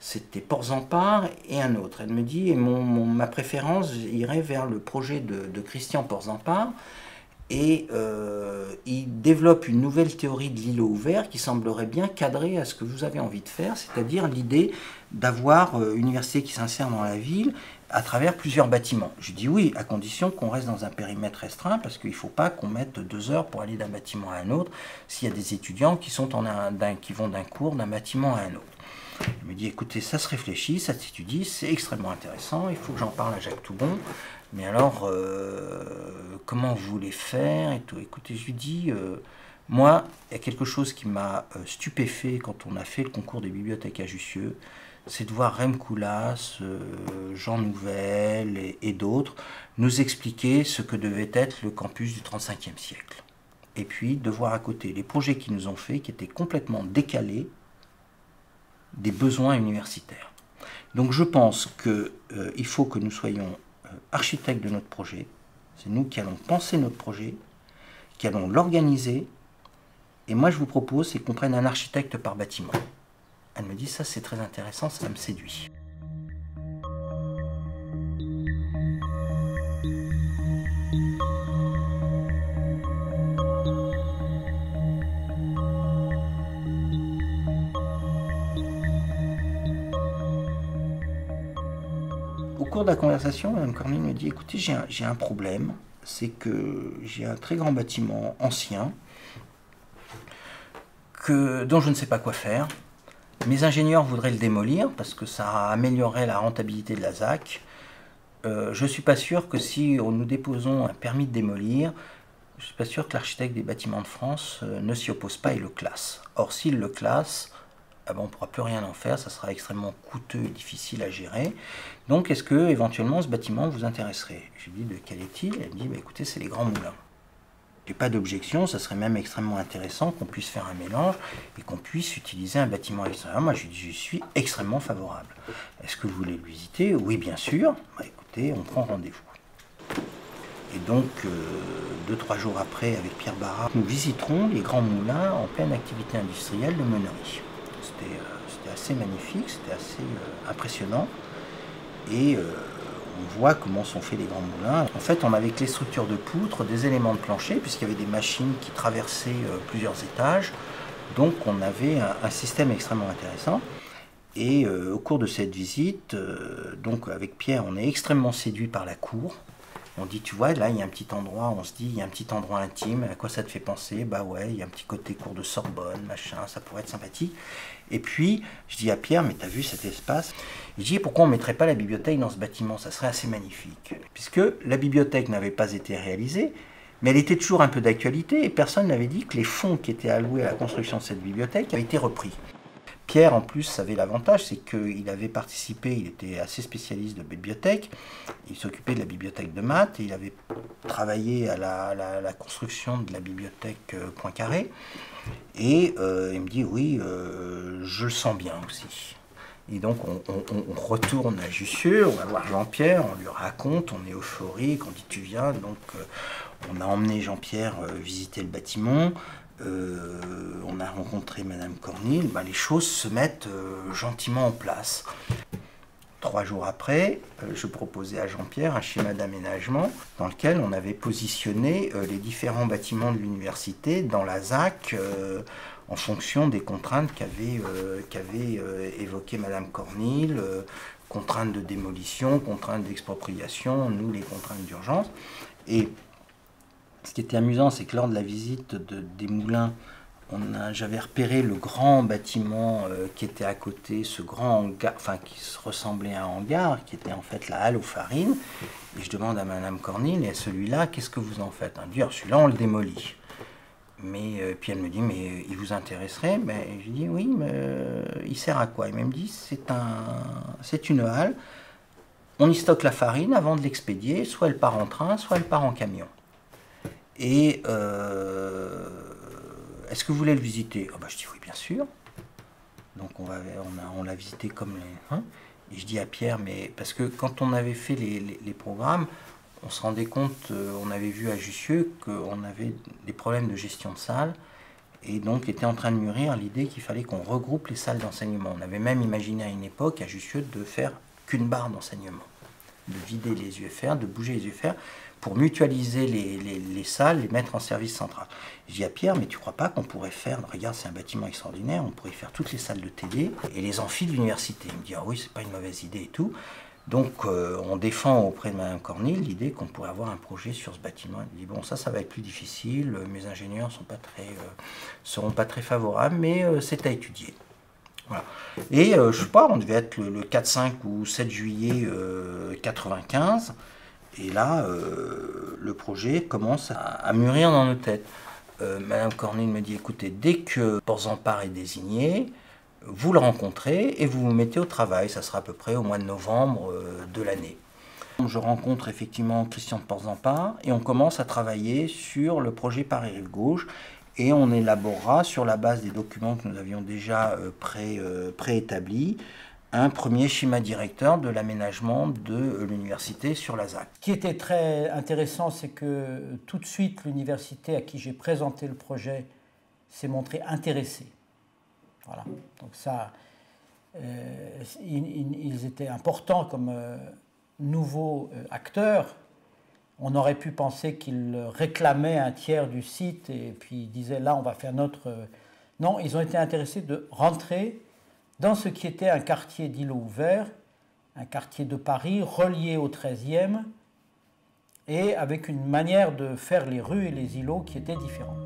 c'était Porzampar et un autre. Elle me dit, et ma préférence irait vers le projet de Christian Porzampar, et il développe une nouvelle théorie de l'îlot ouvert qui semblerait bien cadrer à ce que vous avez envie de faire, c'est-à-dire l'idée d'avoir une université qui s'insère dans la ville à travers plusieurs bâtiments. Je dis oui, à condition qu'on reste dans un périmètre restreint, parce qu'il ne faut pas qu'on mette 2 heures pour aller d'un bâtiment à un autre s'il y a des étudiants qui vont d'un cours, d'un bâtiment à un autre. Il me dit, écoutez, ça se réfléchit, ça s'étudie, c'est extrêmement intéressant, il faut que j'en parle à Jacques Toubon, mais alors, comment vous voulez faire et tout. Écoutez, je lui dis, moi, il y a quelque chose qui m'a stupéfait quand on a fait le concours des bibliothèques à Jussieu, c'est de voir Rem Koolhaas, Jean Nouvel et d'autres nous expliquer ce que devait être le campus du XXXe siècle. Et puis, de voir à côté les projets qu'ils nous ont faits, qui étaient complètement décalés des besoins universitaires. Donc je pense qu'il faut que nous soyons architectes de notre projet, c'est nous qui allons penser notre projet, qui allons l'organiser, et moi je vous propose c'est qu'on prenne un architecte par bâtiment. Elle me dit ça c'est très intéressant, ça me séduit. Au cours de la conversation, Mme Cornille me dit, écoutez, j'ai un problème, c'est que j'ai un très grand bâtiment ancien dont je ne sais pas quoi faire. Mes ingénieurs voudraient le démolir parce que ça améliorerait la rentabilité de la ZAC. Je ne suis pas sûr que si nous déposons un permis de démolir, je ne suis pas sûr que l'architecte des bâtiments de France ne s'y oppose pas et le classe. Or, s'il le classe, on ne pourra plus rien en faire, ça sera extrêmement coûteux et difficile à gérer. Donc, est-ce que éventuellement ce bâtiment vous intéresserait? Je lui dis, de quel est-il? Elle me dit, écoutez, c'est les Grands Moulins. J'ai pas d'objection, ça serait même extrêmement intéressant qu'on puisse faire un mélange et qu'on puisse utiliser un bâtiment extérieur. Moi, je suis extrêmement favorable. Est-ce que vous voulez le visiter? Oui, bien sûr. Écoutez, on prend rendez-vous. Et donc, 2-3 jours après, avec Pierre Barra, nous visiterons les Grands Moulins en pleine activité industrielle de meunerie. C'était assez magnifique, c'était assez impressionnant. Et on voit comment sont faits les Grands Moulins. En fait, on avait que les structures de poutres, des éléments de plancher, puisqu'il y avait des machines qui traversaient plusieurs étages. Donc, on avait un système extrêmement intéressant. Et au cours de cette visite, donc avec Pierre, on est extrêmement séduit par la cour. On dit, tu vois, là, il y a un petit endroit, on se dit, il y a un petit endroit intime, à quoi ça te fait penser? Bah ouais, il y a un petit côté cours de Sorbonne, machin, ça pourrait être sympathique. Et puis, je dis à Pierre, mais t'as vu cet espace? Je dis, pourquoi on ne mettrait pas la bibliothèque dans ce bâtiment? Ça serait assez magnifique. Puisque la bibliothèque n'avait pas été réalisée, mais elle était toujours un peu d'actualité, et personne n'avait dit que les fonds qui étaient alloués à la construction de cette bibliothèque avaient été repris. Pierre, en plus, avait l'avantage, c'est qu'il avait participé, il était assez spécialiste de bibliothèque, il s'occupait de la bibliothèque de maths, et il avait travaillé à la construction de la bibliothèque Poincaré, et il me dit, oui, je le sens bien aussi. Et donc on retourne à Jussieu, on va voir Jean-Pierre, on lui raconte, on est euphorique, on dit tu viens, donc on a emmené Jean-Pierre visiter le bâtiment, on a rencontré Madame Cornille, les choses se mettent gentiment en place. 3 jours après, je proposais à Jean-Pierre un schéma d'aménagement dans lequel on avait positionné les différents bâtiments de l'université dans la ZAC en fonction des contraintes qu'avait évoquées Madame Cornille, contraintes de démolition, contraintes d'expropriation, nous les contraintes d'urgence. Et ce qui était amusant, c'est que lors de la visite des moulins, j'avais repéré le grand bâtiment qui était à côté, ce grand hangar, enfin qui ressemblait à un hangar, qui était en fait la halle aux farines. Et je demande à Madame Cornille, et celui-là, qu'est-ce que vous en faites? Celui-là, on le démolit. Mais puis elle me dit, mais il vous intéresserait? Je lui dis, oui, mais il sert à quoi? Il me dit, c'est une halle, on y stocke la farine avant de l'expédier, soit elle part en train, soit elle part en camion. Et est-ce que vous voulez le visiter? Je dis oui, bien sûr. Donc on l'a visité comme les... Et je dis à Pierre, mais parce que quand on avait fait les programmes, on se rendait compte, on avait vu à Jussieu qu'on avait des problèmes de gestion de salles, et donc était en train de mûrir l'idée qu'il fallait qu'on regroupe les salles d'enseignement. On avait même imaginé à une époque à Jussieu de faire qu'une barre d'enseignement, de vider les UFR, de bouger les UFR, pour mutualiser les salles, les mettre en service central. Je dis à Pierre, mais tu crois pas qu'on pourrait faire, regarde, c'est un bâtiment extraordinaire, on pourrait faire toutes les salles de TD et les amphis de l'université. Il me dit, ah oui, c'est pas une mauvaise idée et tout. Donc on défend auprès de Mme Cornille l'idée qu'on pourrait avoir un projet sur ce bâtiment. Il dit, bon, ça va être plus difficile, mes ingénieurs seront pas très favorables, mais c'est à étudier. Voilà. Et je sais pas, on devait être le 4, 5 ou 7 juillet 95. Et là, le projet commence à mûrir dans nos têtes. Madame Cornille me dit, écoutez, dès que Porzampar est désigné, vous le rencontrez et vous vous mettez au travail. Ça sera à peu près au mois de novembre de l'année. Je rencontre effectivement Christian de Porzampar et on commence à travailler sur le projet Paris-Rive-Gauche. Et on élaborera, sur la base des documents que nous avions déjà préétablis, un premier schéma directeur de l'aménagement de l'université sur la ZAC. Ce qui était très intéressant, c'est que tout de suite, l'université à qui j'ai présenté le projet s'est montrée intéressée. Voilà. Donc ça, ils étaient importants comme nouveaux acteurs. On aurait pu penser qu'ils réclamaient un tiers du site et puis ils disaient là, on va faire notre... Non, ils ont été intéressés de rentrer dans ce qui était un quartier d'îlots ouverts, un quartier de Paris relié au 13e et avec une manière de faire les rues et les îlots qui était différente.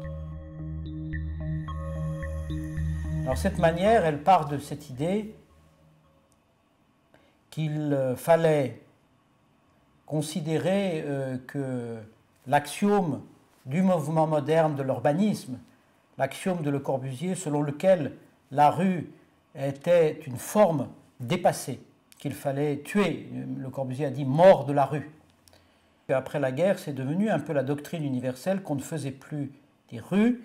Alors cette manière, elle part de cette idée qu'il fallait considérer que l'axiome du mouvement moderne de l'urbanisme, l'axiome de Le Corbusier selon lequel la rue était une forme dépassée, qu'il fallait tuer. Le Corbusier a dit « mort de la rue ». Après la guerre, c'est devenu un peu la doctrine universelle qu'on ne faisait plus des rues,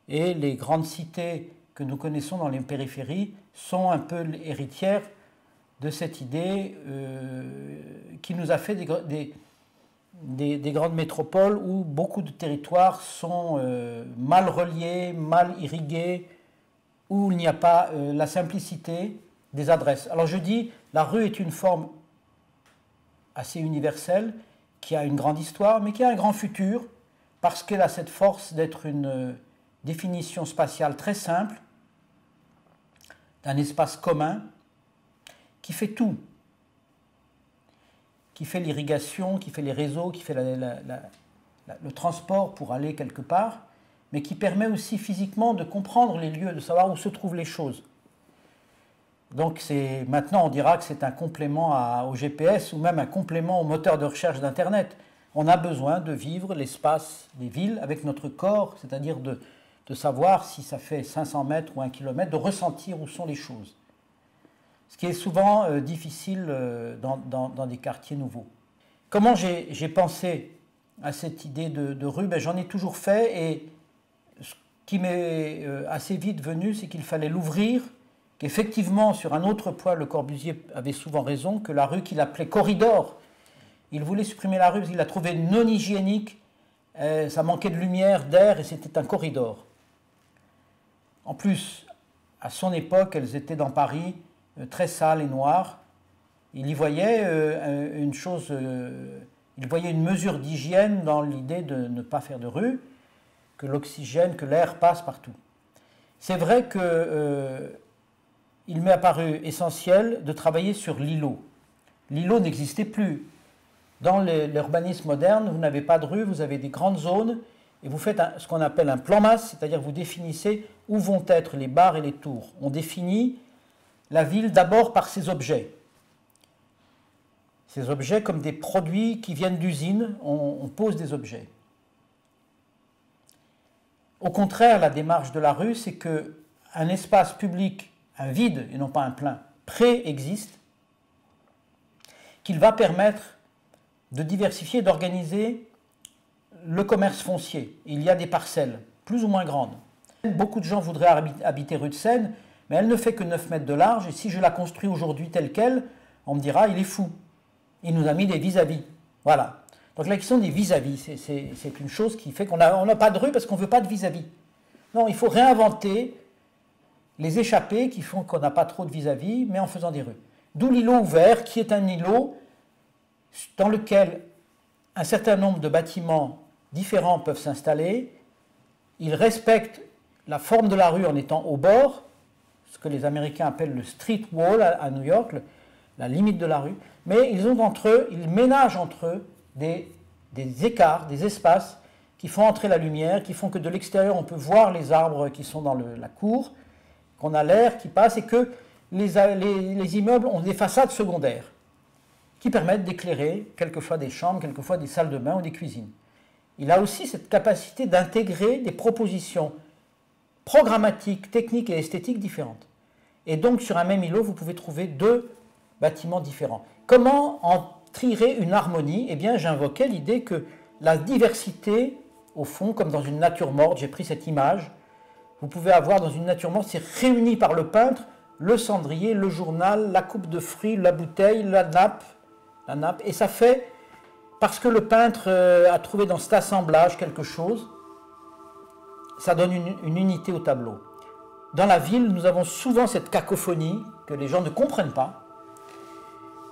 et les grandes cités que nous connaissons dans les périphéries sont un peu héritières de cette idée qui nous a fait des grandes métropoles où beaucoup de territoires sont mal reliés, mal irrigués, où il n'y a pas la simplicité des adresses. Alors je dis, la rue est une forme assez universelle, qui a une grande histoire, mais qui a un grand futur, parce qu'elle a cette force d'être une définition spatiale très simple, d'un espace commun, qui fait tout, qui fait l'irrigation, qui fait les réseaux, qui fait le transport pour aller quelque part, mais qui permet aussi physiquement de comprendre les lieux, de savoir où se trouvent les choses. Donc maintenant on dira que c'est un complément au GPS ou même un complément au moteur de recherche d'Internet. On a besoin de vivre l'espace des villes avec notre corps, c'est-à-dire de de savoir si ça fait 500 mètres ou 1 kilomètre, de ressentir où sont les choses. Ce qui est souvent difficile dans des quartiers nouveaux. Comment j'ai pensé à cette idée de rue? Ben, j'en ai toujours fait, et ce qui m'est assez vite venu, c'est qu'il fallait l'ouvrir, qu'effectivement, sur un autre point, Le Corbusier avait souvent raison, que la rue qu'il appelait corridor, il voulait supprimer la rue parce qu'il la trouvait non hygiénique, ça manquait de lumière, d'air, et c'était un corridor. En plus, à son époque, elles étaient dans Paris, très sales et noires. Il y voyait une chose, il voyait une mesure d'hygiène dans l'idée de ne pas faire de rue, que l'oxygène, que l'air passe partout. C'est vrai que il m'est apparu essentiel de travailler sur l'îlot. L'îlot n'existait plus. Dans l'urbanisme moderne, vous n'avez pas de rue, vous avez des grandes zones, et vous faites ce qu'on appelle un plan masse, c'est-à-dire vous définissez où vont être les bars et les tours. On définit la ville d'abord par ses objets. Ces objets comme des produits qui viennent d'usine, on pose des objets. Au contraire, la démarche de la rue, c'est qu'un espace public, un vide et non pas un plein, préexiste, qu'il va permettre de diversifier, d'organiser le commerce foncier. Il y a des parcelles, plus ou moins grandes. Beaucoup de gens voudraient habiter rue de Seine, mais elle ne fait que 9 mètres de large, et si je la construis aujourd'hui telle qu'elle, on me dira, il est fou. Il nous a mis des vis-à-vis. Voilà. Donc la question des vis-à-vis, c'est une chose qui fait qu'on n'a pas de rue parce qu'on ne veut pas de vis-à-vis. Non, il faut réinventer les échappées qui font qu'on n'a pas trop de vis-à-vis, mais en faisant des rues. D'où l'îlot ouvert, qui est un îlot dans lequel un certain nombre de bâtiments différents peuvent s'installer. Il respecte la forme de la rue en étant au bord, ce que les Américains appellent le street wall à New York, la limite de la rue, mais ils ménagent entre eux des écarts, des espaces qui font entrer la lumière, qui font que de l'extérieur on peut voir les arbres qui sont dans la cour, qu'on a l'air qui passe, et que les immeubles ont des façades secondaires qui permettent d'éclairer quelquefois des chambres, quelquefois des salles de bain ou des cuisines. Il a aussi cette capacité d'intégrer des propositions programmatiques, techniques et esthétiques différentes. Et donc sur un même îlot, vous pouvez trouver 2 bâtiments différents. Comment en tirer une harmonie? Eh bien, j'invoquais l'idée que la diversité, au fond, comme dans une nature morte, j'ai pris cette image, vous pouvez avoir dans une nature morte, c'est réuni par le peintre, le cendrier, le journal, la coupe de fruits, la bouteille, la nappe, et ça fait, parce que le peintre a trouvé dans cet assemblage quelque chose, ça donne une unité au tableau. Dans la ville, nous avons souvent cette cacophonie que les gens ne comprennent pas.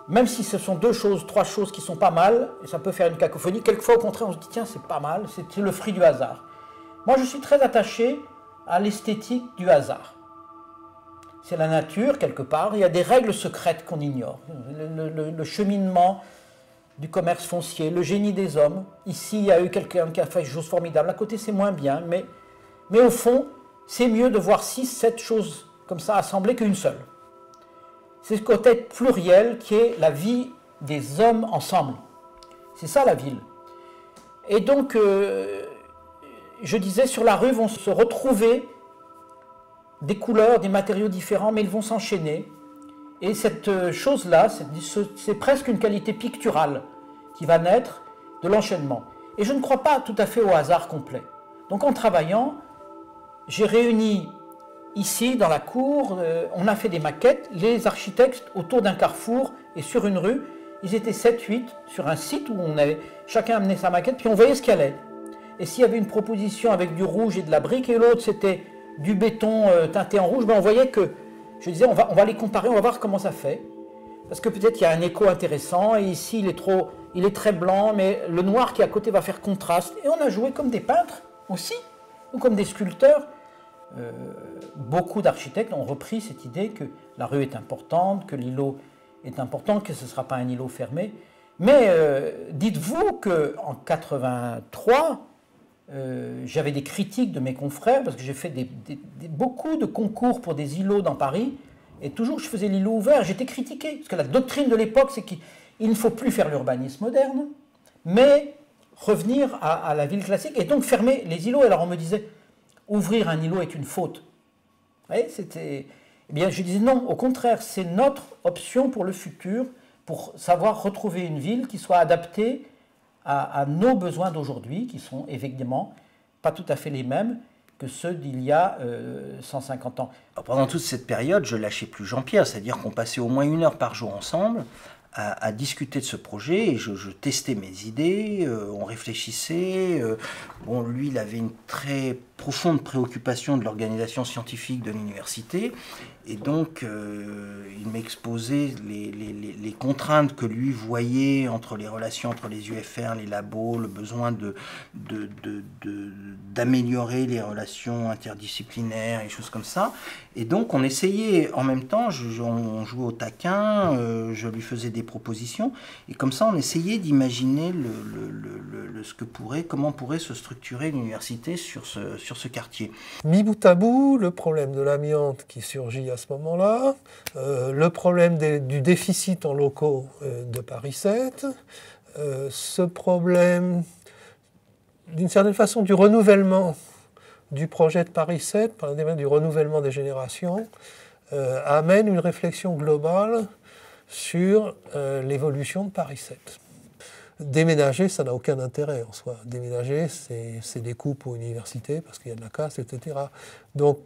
Même si ce sont 2 choses, 3 choses qui sont pas mal, et ça peut faire une cacophonie, quelquefois au contraire on se dit tiens c'est pas mal, c'est le fruit du hasard. Moi je suis très attaché à l'esthétique du hasard. C'est la nature quelque part, il y a des règles secrètes qu'on ignore. Le cheminement du commerce foncier, le génie des hommes. Ici il y a eu quelqu'un qui a fait des choses formidables, à côté c'est moins bien, mais au fond c'est mieux de voir 6, 7 choses comme ça assemblées qu'une seule. C'est ce côté pluriel qui est la vie des hommes ensemble. C'est ça la ville. Et donc, je disais, sur la rue vont se retrouver des couleurs, des matériaux différents, mais ils vont s'enchaîner. Et cette chose-là, c'est presque une qualité picturale qui va naître de l'enchaînement. Et je ne crois pas tout à fait au hasard complet. Donc en travaillant, j'ai réuni ici, dans la cour, on a fait des maquettes. Les architectes, autour d'un carrefour et sur une rue, ils étaient 7-8 sur un site où chacun amenait sa maquette, puis on voyait ce qu'il y allait. Et s'il y avait une proposition avec du rouge et de la brique, et l'autre c'était du béton teinté en rouge, ben on voyait que, je disais, on va les comparer, on va voir comment ça fait. Parce que peut-être il y a un écho intéressant, et ici il est très blanc, mais le noir qui est à côté va faire contraste. Et on a joué comme des peintres aussi, ou comme des sculpteurs. Beaucoup d'architectes ont repris cette idée que la rue est importante, que l'îlot est important, que ce ne sera pas un îlot fermé. Mais dites-vous qu'en 1983, j'avais des critiques de mes confrères, parce que j'ai fait beaucoup de concours pour des îlots dans Paris, et toujours je faisais l'îlot ouvert, j'étais critiqué, parce que la doctrine de l'époque, c'est qu'il ne faut plus faire l'urbanisme moderne, mais revenir à la ville classique, et donc fermer les îlots. Alors on me disait, ouvrir un îlot est une faute. Vous voyez, c'était... Eh bien, je disais non, au contraire, c'est notre option pour le futur, pour savoir retrouver une ville qui soit adaptée à nos besoins d'aujourd'hui, qui sont évidemment pas tout à fait les mêmes que ceux d'il y a 150 ans. Alors, pendant toute cette période, je lâchais plus Jean-Pierre, c'est-à-dire qu'on passait au moins 1 heure par jour ensemble à discuter de ce projet, et je testais mes idées, on réfléchissait. Bon, lui, il avait une très profonde préoccupation de l'organisation scientifique de l'université, et donc il m'exposait les contraintes que lui voyait entre les relations entre les UFR, les labos, le besoin d'améliorer les relations interdisciplinaires et choses comme ça. Et donc on essayait en même temps, on jouait au taquin, je lui faisais des propositions, et comme ça on essayait d'imaginer comment pourrait se structurer l'université sur ce quartier. Mis bout à bout, le problème de l'amiante qui surgit à ce moment-là, le problème du déficit en locaux de Paris 7, ce problème, d'une certaine façon, du renouvellement du projet de Paris 7, par le du renouvellement des générations, amène une réflexion globale sur l'évolution de Paris 7. Déménager, ça n'a aucun intérêt en soi. Déménager, c'est des coupes aux universités parce qu'il y a de la casse, etc. Donc,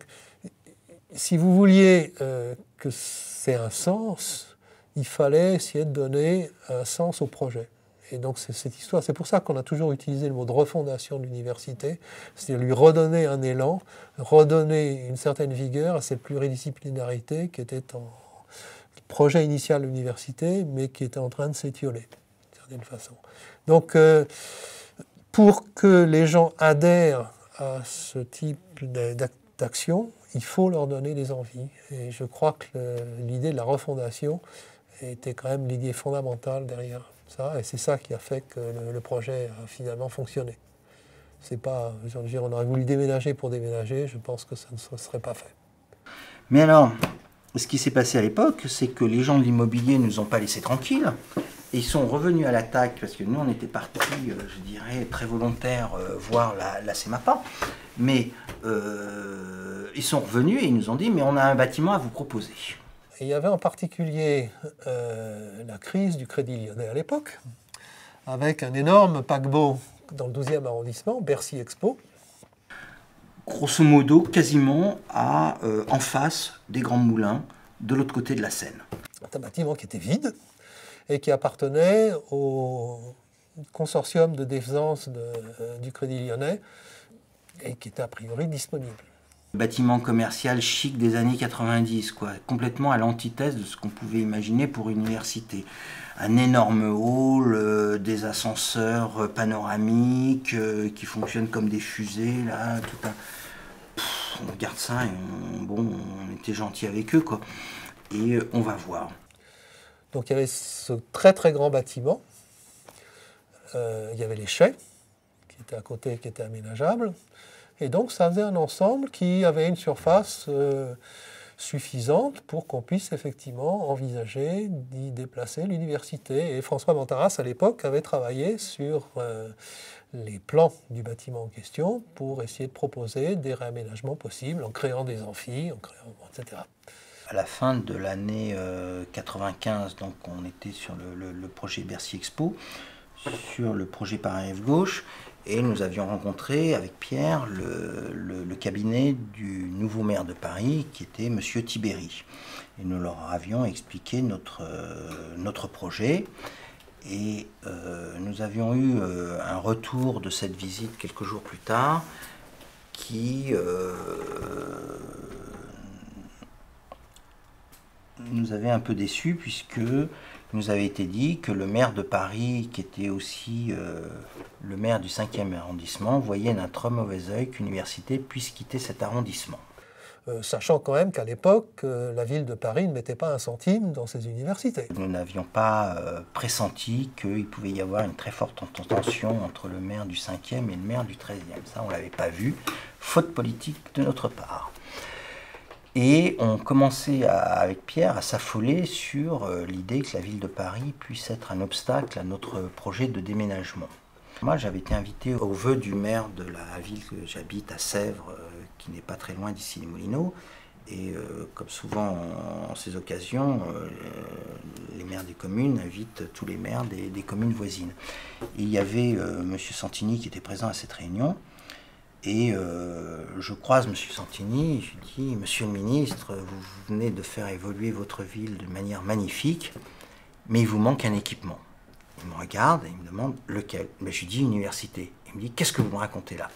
si vous vouliez que c'est un sens, il fallait essayer de donner un sens au projet. Et donc, c'est cette histoire. C'est pour ça qu'on a toujours utilisé le mot de refondation de l'université, c'est-à-dire lui redonner un élan, redonner une certaine vigueur à cette pluridisciplinarité qui était en projet initial de l'université, mais qui était en train de s'étioler. Façon. Donc, pour que les gens adhèrent à ce type d'action, il faut leur donner des envies. Et je crois que l'idée de la refondation était quand même l'idée fondamentale derrière ça, et c'est ça qui a fait que le projet a finalement fonctionné. C'est pas, on aurait voulu déménager pour déménager, je pense que ça ne se serait pas fait. Mais alors, ce qui s'est passé à l'époque, c'est que les gens de l'immobilier ne nous ont pas laissés tranquilles. Et ils sont revenus à l'attaque, parce que nous, on était partis, je dirais, très volontaires, voir la CEMAPA. Mais ils sont revenus et ils nous ont dit, mais on a un bâtiment à vous proposer. Et il y avait en particulier la crise du Crédit Lyonnais à l'époque, avec un énorme paquebot dans le 12e arrondissement, Bercy Expo. Grosso modo, quasiment en face des Grands Moulins, de l'autre côté de la Seine. C'est un bâtiment qui était vide, et qui appartenait au consortium de défense du Crédit Lyonnais et qui était a priori disponible. Bâtiment commercial chic des années 90, quoi, complètement à l'antithèse de ce qu'on pouvait imaginer pour une université. Un énorme hall, des ascenseurs panoramiques qui fonctionnent comme des fusées, là, tout un... on regarde ça et on était gentil avec eux, quoi. Et on va voir. Donc il y avait ce très très grand bâtiment, il y avait les chais qui étaient à côté, qui étaient aménageables, et donc ça faisait un ensemble qui avait une surface suffisante pour qu'on puisse effectivement envisager d'y déplacer l'université. Et François Montaras à l'époque avait travaillé sur les plans du bâtiment en question pour essayer de proposer des réaménagements possibles en créant des amphis, etc. À la fin de l'année 95, donc on était sur le projet Bercy Expo, sur le projet Paris-Rive Gauche, et nous avions rencontré avec Pierre le cabinet du nouveau maire de Paris, qui était M. Tibéri. Et nous leur avions expliqué notre projet, et nous avions eu un retour de cette visite quelques jours plus tard, qui... nous avait un peu déçus, puisque il nous avait été dit que le maire de Paris, qui était aussi le maire du 5e arrondissement, voyait d'un très mauvais œil qu'une université puisse quitter cet arrondissement. Sachant quand même qu'à l'époque, la ville de Paris ne mettait pas un centime dans ses universités. Nous n'avions pas pressenti qu'il pouvait y avoir une très forte tension entre le maire du 5e et le maire du 13e. Ça, on ne l'avait pas vu, faute politique de notre part. Et on commençait avec Pierre à s'affoler sur l'idée que la ville de Paris puisse être un obstacle à notre projet de déménagement. Moi, j'avais été invité au vœu du maire de la ville que j'habite, à Sèvres, qui n'est pas très loin d'ici les Moulineaux. Et comme souvent en ces occasions, les maires des communes invitent tous les maires des communes voisines. Et il y avait M. Santini qui était présent à cette réunion. Et je croise M. Santini et je lui dis « Monsieur le ministre, vous venez de faire évoluer votre ville de manière magnifique, mais il vous manque un équipement. » Il me regarde et il me demande lequel. Mais je lui dis université. Il me dit qu'est-ce que vous me racontez là?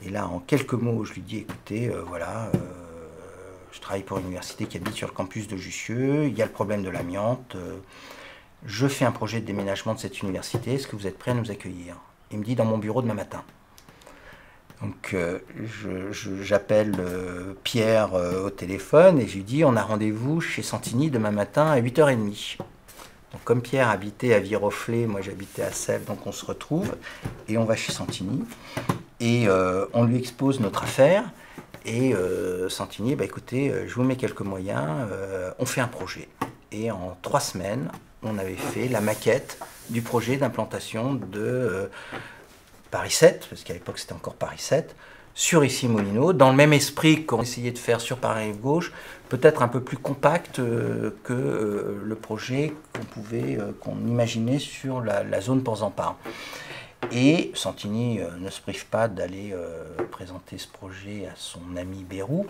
Et là, en quelques mots, je lui dis écoutez, voilà, je travaille pour une université qui habite sur le campus de Jussieu, il y a le problème de l'amiante, je fais un projet de déménagement de cette université, est-ce que vous êtes prêts à nous accueillir? Il me dit dans mon bureau demain matin. Donc j'appelle Pierre au téléphone et je lui dis on a rendez-vous chez Santini demain matin à 8h30. Donc, comme Pierre habitait à Viroflay, moi j'habitais à Sèvres, donc on se retrouve et on va chez Santini et on lui expose notre affaire et Santini, bah, écoutez, je vous mets quelques moyens, on fait un projet. Et en 3 semaines, on avait fait la maquette du projet d'implantation de Paris 7, parce qu'à l'époque c'était encore Paris 7, sur Issy-Moulineaux, dans le même esprit qu'on essayait de faire sur Paris-Rive-Gauche, peut-être un peu plus compact que le projet qu'on imaginait sur la zone Port-Zampar. Et Santini ne se prive pas d'aller présenter ce projet à son ami Bérou.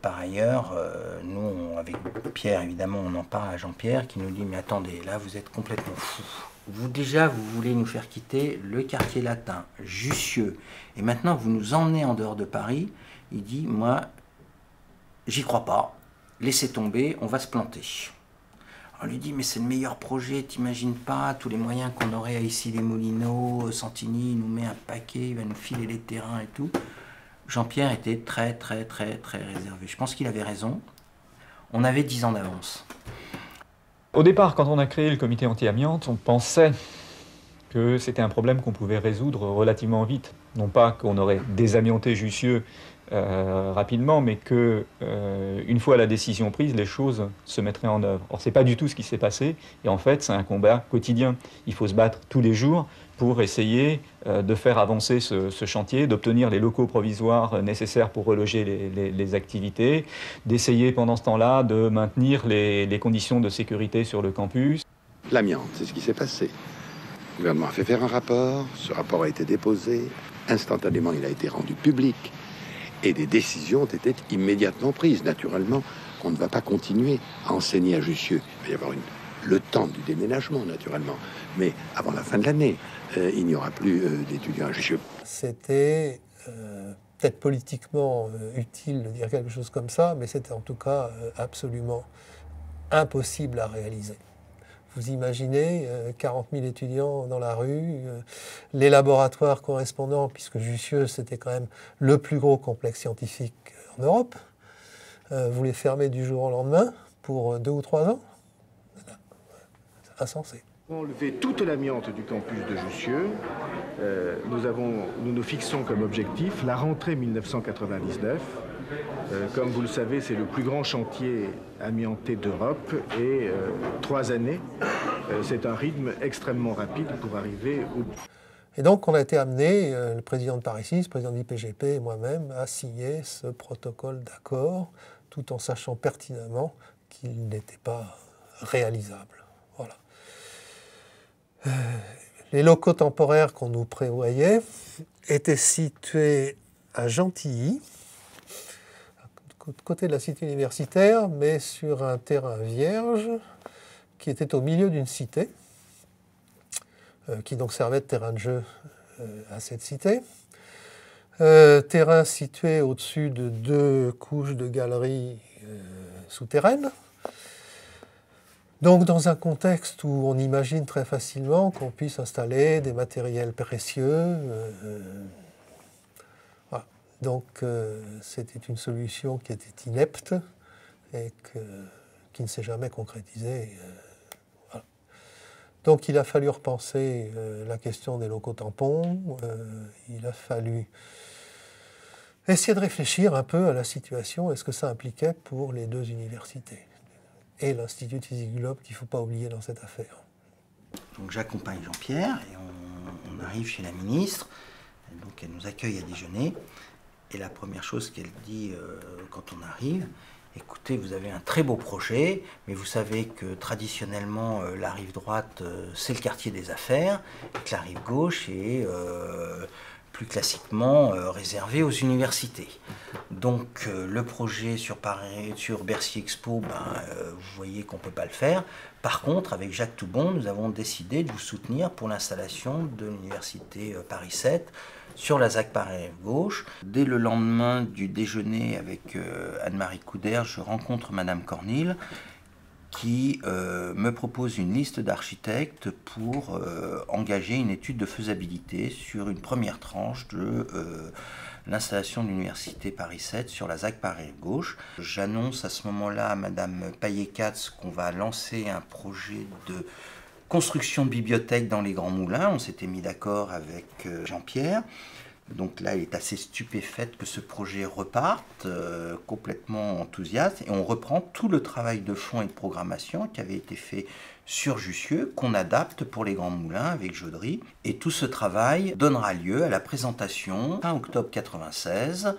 Par ailleurs, nous, avec Pierre, évidemment, on en parle à Jean-Pierre, qui nous dit « Mais attendez, là, vous êtes complètement fou. Vous voulez nous faire quitter le quartier latin, Jussieu, et maintenant, vous nous emmenez en dehors de Paris. » Il dit « Moi, j'y crois pas. Laissez tomber, on va se planter. » On lui dit « Mais c'est le meilleur projet, t'imagines pas, tous les moyens qu'on aurait à Issy-les-Moulineaux, Santini nous met un paquet, il va nous filer les terrains et tout. » Jean-Pierre était très réservé. Je pense qu'il avait raison. On avait 10 ans d'avance. Au départ, quand on a créé le comité anti-amiante, on pensait que c'était un problème qu'on pouvait résoudre relativement vite. Non pas qu'on aurait désamianté Jussieu rapidement, mais que une fois la décision prise, les choses se mettraient en œuvre. Or, c'est pas du tout ce qui s'est passé, et en fait, c'est un combat quotidien. Il faut se battre tous les jours pour essayer de faire avancer ce chantier, d'obtenir les locaux provisoires nécessaires pour reloger les activités, d'essayer pendant ce temps-là de maintenir les conditions de sécurité sur le campus. L'amiante, c'est ce qui s'est passé. Le gouvernement a fait faire un rapport, ce rapport a été déposé, instantanément il a été rendu public, et des décisions ont été immédiatement prises. Naturellement, on ne va pas continuer à enseigner à Jussieu. Il va y avoir le temps du déménagement, naturellement, mais avant la fin de l'année, il n'y aura plus d'étudiants à Jussieu. C'était peut-être politiquement utile de dire quelque chose comme ça, mais c'était en tout cas absolument impossible à réaliser. Vous imaginez 40 000 étudiants dans la rue, les laboratoires correspondants, puisque Jussieu, c'était quand même le plus gros complexe scientifique en Europe. Vous les fermez du jour au lendemain pour 2 ou 3 ans. C'est insensé. Enlever toute l'amiante du campus de Jussieu, nous nous fixons comme objectif la rentrée 1999. Comme vous le savez, c'est le plus grand chantier amianté d'Europe et 3 années, c'est un rythme extrêmement rapide pour arriver au bout. Et donc on a été amené, le président de Paris 6, le président de l'IPGP et moi-même, à signer ce protocole d'accord, tout en sachant pertinemment qu'il n'était pas réalisable. Voilà. Les locaux temporaires qu'on nous prévoyait étaient situés à Gentilly, côté de la cité universitaire, mais sur un terrain vierge qui était au milieu d'une cité, qui donc servait de terrain de jeu à cette cité. Terrain situé au-dessus de 2 couches de galeries souterraines. Donc dans un contexte où on imagine très facilement qu'on puisse installer des matériels précieux. Voilà. Donc c'était une solution qui était inepte et qui ne s'est jamais concrétisée. Voilà. Donc il a fallu repenser la question des locaux tampons, il a fallu essayer de réfléchir un peu à la situation et ce que ça impliquait pour les 2 universités. Et l'Institut Tizzy Glop qu'il ne faut pas oublier dans cette affaire. Donc j'accompagne Jean-Pierre et on arrive chez la ministre, donc elle nous accueille à déjeuner, et la première chose qu'elle dit quand on arrive, écoutez, vous avez un très beau projet, mais vous savez que traditionnellement, la rive droite, c'est le quartier des affaires, et que la rive gauche est plus classiquement réservée aux universités. Donc le projet sur Bercy Expo, vous voyez qu'on ne peut pas le faire. Par contre, avec Jacques Toubon, nous avons décidé de vous soutenir pour l'installation de l'université Paris 7 sur la ZAC Paris gauche. Dès le lendemain du déjeuner avec Anne-Marie Coudert, je rencontre Madame Cornille qui me propose une liste d'architectes pour engager une étude de faisabilité sur une première tranche de l'installation de l'université Paris 7 sur la ZAC Paris gauche. J'annonce à ce moment-là à Madame Payet-Katz qu'on va lancer un projet de construction de bibliothèque dans les Grands Moulins. On s'était mis d'accord avec Jean-Pierre. Donc là, elle est assez stupéfaite que ce projet reparte, complètement enthousiaste, et on reprend tout le travail de fond et de programmation qui avait été fait sur Jussieu, qu'on adapte pour les Grands Moulins avec Jauderie. Et tout ce travail donnera lieu à la présentation, fin octobre 1996,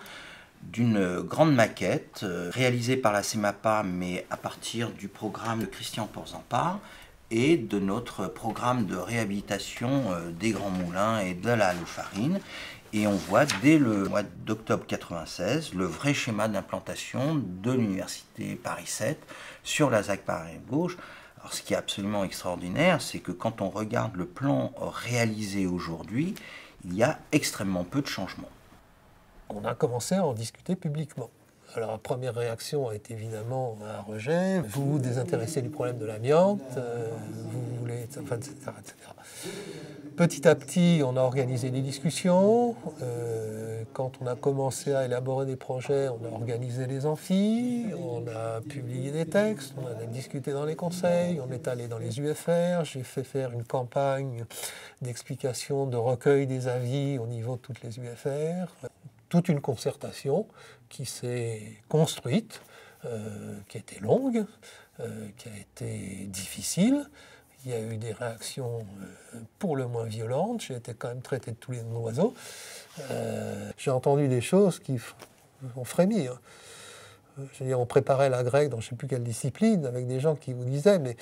d'une grande maquette réalisée par la CEMAPA, mais à partir du programme de Christian Porzampar, et de notre programme de réhabilitation des Grands Moulins et de la Halle-aux-Farines. Et on voit dès le mois d'octobre 1996 le vrai schéma d'implantation de l'université Paris 7 sur la ZAC Paris gauche. Alors ce qui est absolument extraordinaire, c'est que quand on regarde le plan réalisé aujourd'hui, il y a extrêmement peu de changements. On a commencé à en discuter publiquement. Alors la première réaction a été évidemment un rejet. Vous vous désintéressez du problème de l'amiante, vous voulez, enfin, etc., etc. Petit à petit, on a organisé des discussions. Quand on a commencé à élaborer des projets, on a organisé les amphis, on a publié des textes, on a discuté dans les conseils, on est allé dans les UFR. J'ai fait faire une campagne d'explication, de recueil des avis au niveau de toutes les UFR. Toute une concertation qui s'est construite, qui a été longue, qui a été difficile. Il y a eu des réactions pour le moins violentes. J'ai été quand même traité de tous les oiseaux. J'ai entendu des choses qui ont frémi. Je veux dire, on préparait la grecque dans je ne sais plus quelle discipline, avec des gens qui vous disaient, mais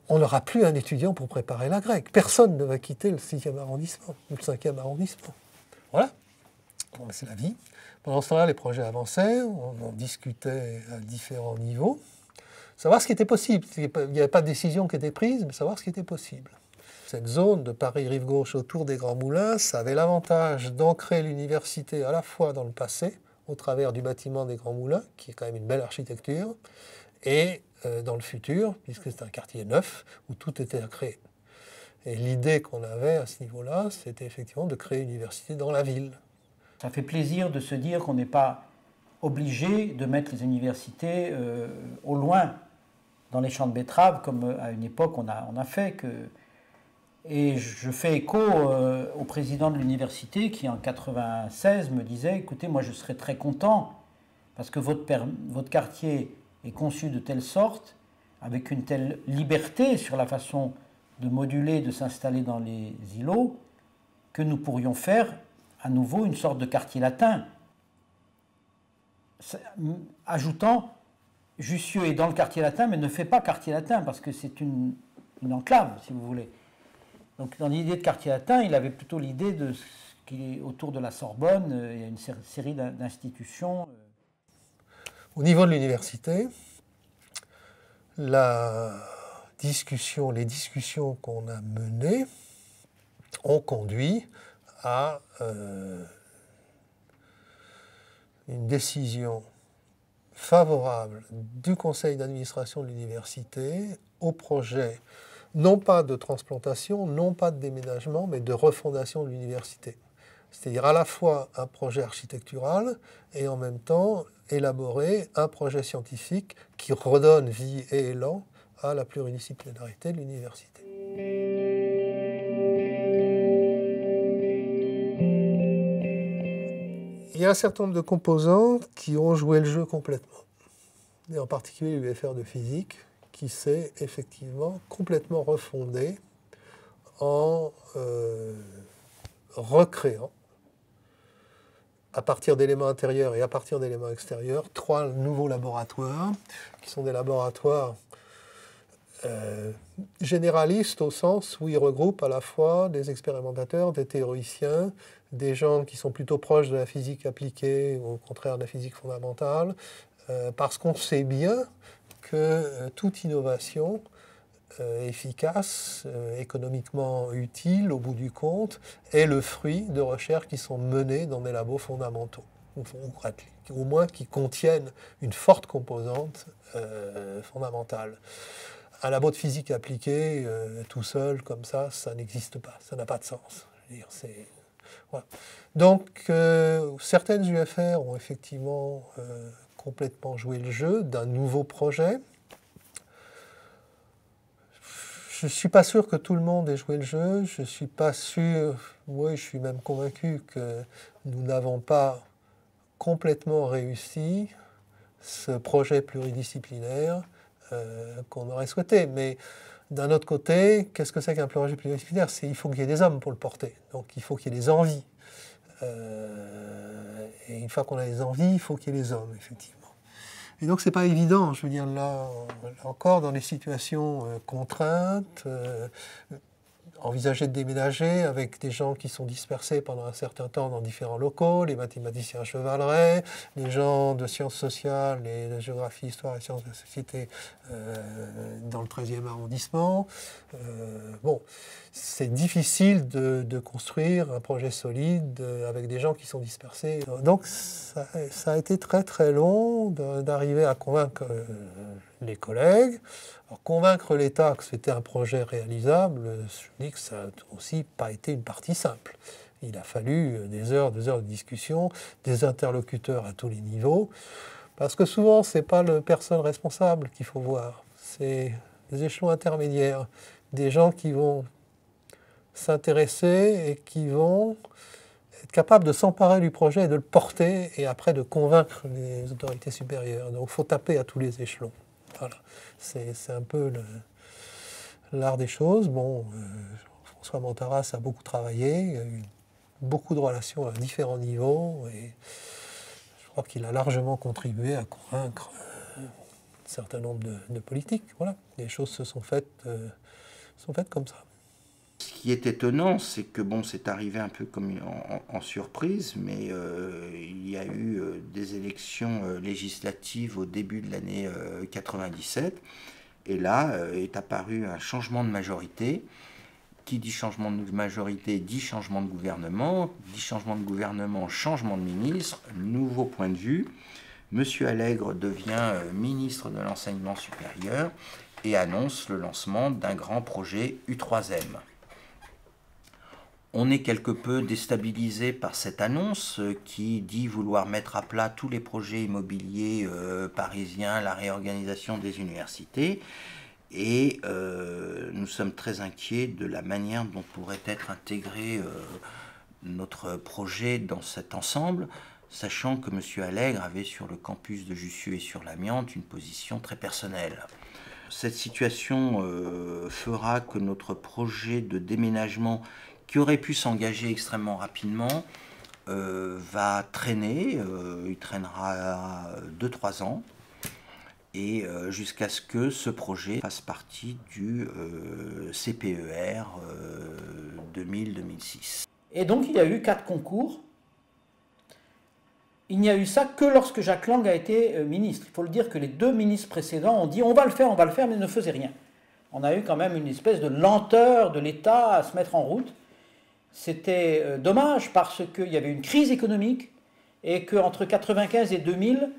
on n'aura plus un étudiant pour préparer la grecque. Personne ne va quitter le 6e arrondissement, ou le 5e arrondissement. Voilà. Bon, c'est la vie. Pendant ce temps-là, les projets avançaient, on en discutait à différents niveaux. Savoir ce qui était possible. Il n'y avait pas de décision qui était prise, mais savoir ce qui était possible. Cette zone de Paris-Rive-Gauche autour des Grands Moulins, ça avait l'avantage d'ancrer l'université à la fois dans le passé, au travers du bâtiment des Grands Moulins, qui est quand même une belle architecture, et dans le futur, puisque c'est un quartier neuf où tout était à créer. Et l'idée qu'on avait à ce niveau-là, c'était effectivement de créer une université dans la ville. Ça fait plaisir de se dire qu'on n'est pas obligé de mettre les universités au loin, dans les champs de betteraves, comme à une époque on a fait. Et je fais écho au président de l'université qui, en 1996, me disait « Écoutez, moi je serais très content, parce que votre quartier est conçu de telle sorte, avec une telle liberté sur la façon de moduler, de s'installer dans les îlots, que nous pourrions faire à nouveau une sorte de quartier latin. » Ajoutant, Jussieu est dans le quartier latin, mais ne fait pas quartier latin, parce que c'est une enclave, si vous voulez. Donc dans l'idée de quartier latin, il avait plutôt l'idée de ce qui est autour de la Sorbonne, il y a une série d'institutions. Au niveau de l'université, les discussions qu'on a menées ont conduit à une décision favorable du conseil d'administration de l'université au projet, non pas de transplantation, non pas de déménagement, mais de refondation de l'université. C'est-à-dire à la fois un projet architectural et en même temps élaborer un projet scientifique qui redonne vie et élan à la pluridisciplinarité de l'université. Il y a un certain nombre de composants qui ont joué le jeu complètement, et en particulier l'UFR de physique, qui s'est effectivement complètement refondé en recréant, à partir d'éléments intérieurs et à partir d'éléments extérieurs, 3 nouveaux laboratoires, qui sont des laboratoires généralistes au sens où ils regroupent à la fois des expérimentateurs, des théoriciens, des gens qui sont plutôt proches de la physique appliquée ou au contraire de la physique fondamentale, parce qu'on sait bien que toute innovation efficace, économiquement utile au bout du compte, est le fruit de recherches qui sont menées dans des labos fondamentaux, ou au moins qui contiennent une forte composante fondamentale. Un labo de physique appliquée, tout seul, comme ça n'existe pas, ça n'a pas de sens. Je veux dire, voilà. Donc, certaines UFR ont effectivement complètement joué le jeu d'un nouveau projet. Je ne suis pas sûr que tout le monde ait joué le jeu, je ne suis pas sûr, oui, je suis même convaincu que nous n'avons pas complètement réussi ce projet pluridisciplinaire qu'on aurait souhaité. Mais d'un autre côté, qu'est-ce que c'est qu'un projet pluridisciplinaire? Il faut qu'il y ait des hommes pour le porter, donc il faut qu'il y ait des envies. Et une fois qu'on a des envies, il faut qu'il y ait des hommes, effectivement. Et donc, ce n'est pas évident, je veux dire, là encore, dans des situations contraintes, envisager de déménager avec des gens qui sont dispersés pendant un certain temps dans différents locaux, les mathématiciens chevaleraient, les gens de sciences sociales et de géographie, histoire et sciences de la société dans le 13e arrondissement. Bon, c'est difficile de construire un projet solide avec des gens qui sont dispersés. Donc ça a été très très long d'arriver à convaincre les collègues. Alors, convaincre l'État que c'était un projet réalisable, je dis que ça n'a aussi pas été une partie simple. Il a fallu des heures de discussion, des interlocuteurs à tous les niveaux, parce que souvent, ce n'est pas la personne responsable qu'il faut voir, c'est des échelons intermédiaires, des gens qui vont s'intéresser et qui vont être capables de s'emparer du projet et de le porter, et après de convaincre les autorités supérieures. Donc il faut taper à tous les échelons. Voilà. C'est un peu l'art des choses. Bon, François Montaras a beaucoup travaillé, il y a eu beaucoup de relations à différents niveaux, et je crois qu'il a largement contribué à convaincre un certain nombre de politiques. Voilà. Les choses se sont faites comme ça. Ce qui est étonnant, c'est que bon, c'est arrivé un peu comme en surprise, mais il y a eu des élections législatives au début de l'année 97, et là est apparu un changement de majorité. Qui dit changement de majorité dit changement de gouvernement, changement de ministre, nouveau point de vue. Monsieur Allègre devient ministre de l'Enseignement supérieur et annonce le lancement d'un grand projet U3M. On est quelque peu déstabilisé par cette annonce qui dit vouloir mettre à plat tous les projets immobiliers parisiens, la réorganisation des universités. Et nous sommes très inquiets de la manière dont pourrait être intégré notre projet dans cet ensemble, sachant que M. Allègre avait sur le campus de Jussieu et sur l'Amiante une position très personnelle. Cette situation fera que notre projet de déménagement, qui aurait pu s'engager extrêmement rapidement, va traîner, il traînera 2-3 ans, et jusqu'à ce que ce projet fasse partie du CPER 2000-2006. Et donc il y a eu 4 concours. Il n'y a eu ça que lorsque Jacques Lang a été ministre. Il faut le dire que les 2 ministres précédents ont dit on va le faire, mais ne faisaient rien. On a eu quand même une espèce de lenteur de l'État à se mettre en route. C'était dommage parce qu'il y avait une crise économique et qu'entre 1995 et 2000,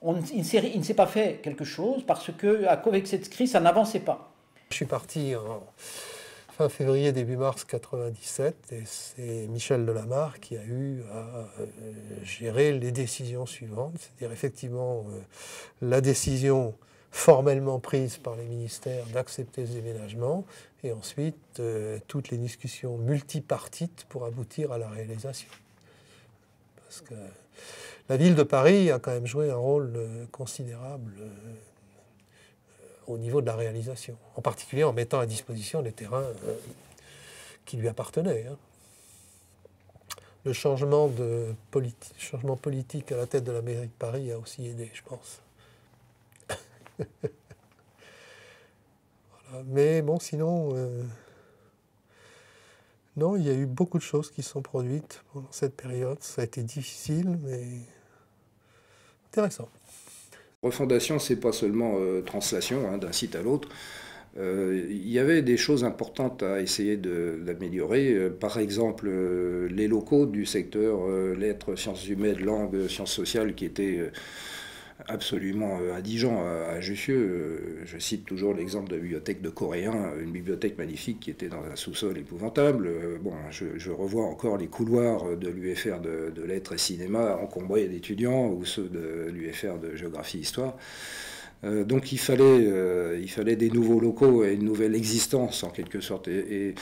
il ne s'est pas fait quelque chose parce qu'avec cette crise, ça n'avançait pas. Je suis parti en fin février, début mars 1997 et c'est Michel Delamarre qui a eu à gérer les décisions suivantes, c'est-à-dire effectivement la décision formellement prise par les ministères d'accepter ce déménagement et ensuite toutes les discussions multipartites pour aboutir à la réalisation. Parce que la ville de Paris a quand même joué un rôle considérable au niveau de la réalisation, en particulier en mettant à disposition les terrains qui lui appartenait. Hein. Le changement politique à la tête de la mairie de Paris a aussi aidé, je pense. Voilà. Mais bon, sinon, non, il y a eu beaucoup de choses qui se sont produites pendant cette période. Ça a été difficile, mais intéressant. Refondation, c'est pas seulement translation hein, d'un site à l'autre. Il y avait des choses importantes à essayer d'améliorer. Par exemple, les locaux du secteur lettres, sciences humaines, langues, sciences sociales qui étaient absolument indigents à Jussieu. Je cite toujours l'exemple de la bibliothèque de Coréen, une bibliothèque magnifique qui était dans un sous-sol épouvantable. Bon, je revois encore les couloirs de l'UFR de lettres et cinéma encombrés d'étudiants ou ceux de l'UFR de géographie-histoire. Donc il fallait des nouveaux locaux et une nouvelle existence en quelque sorte. Et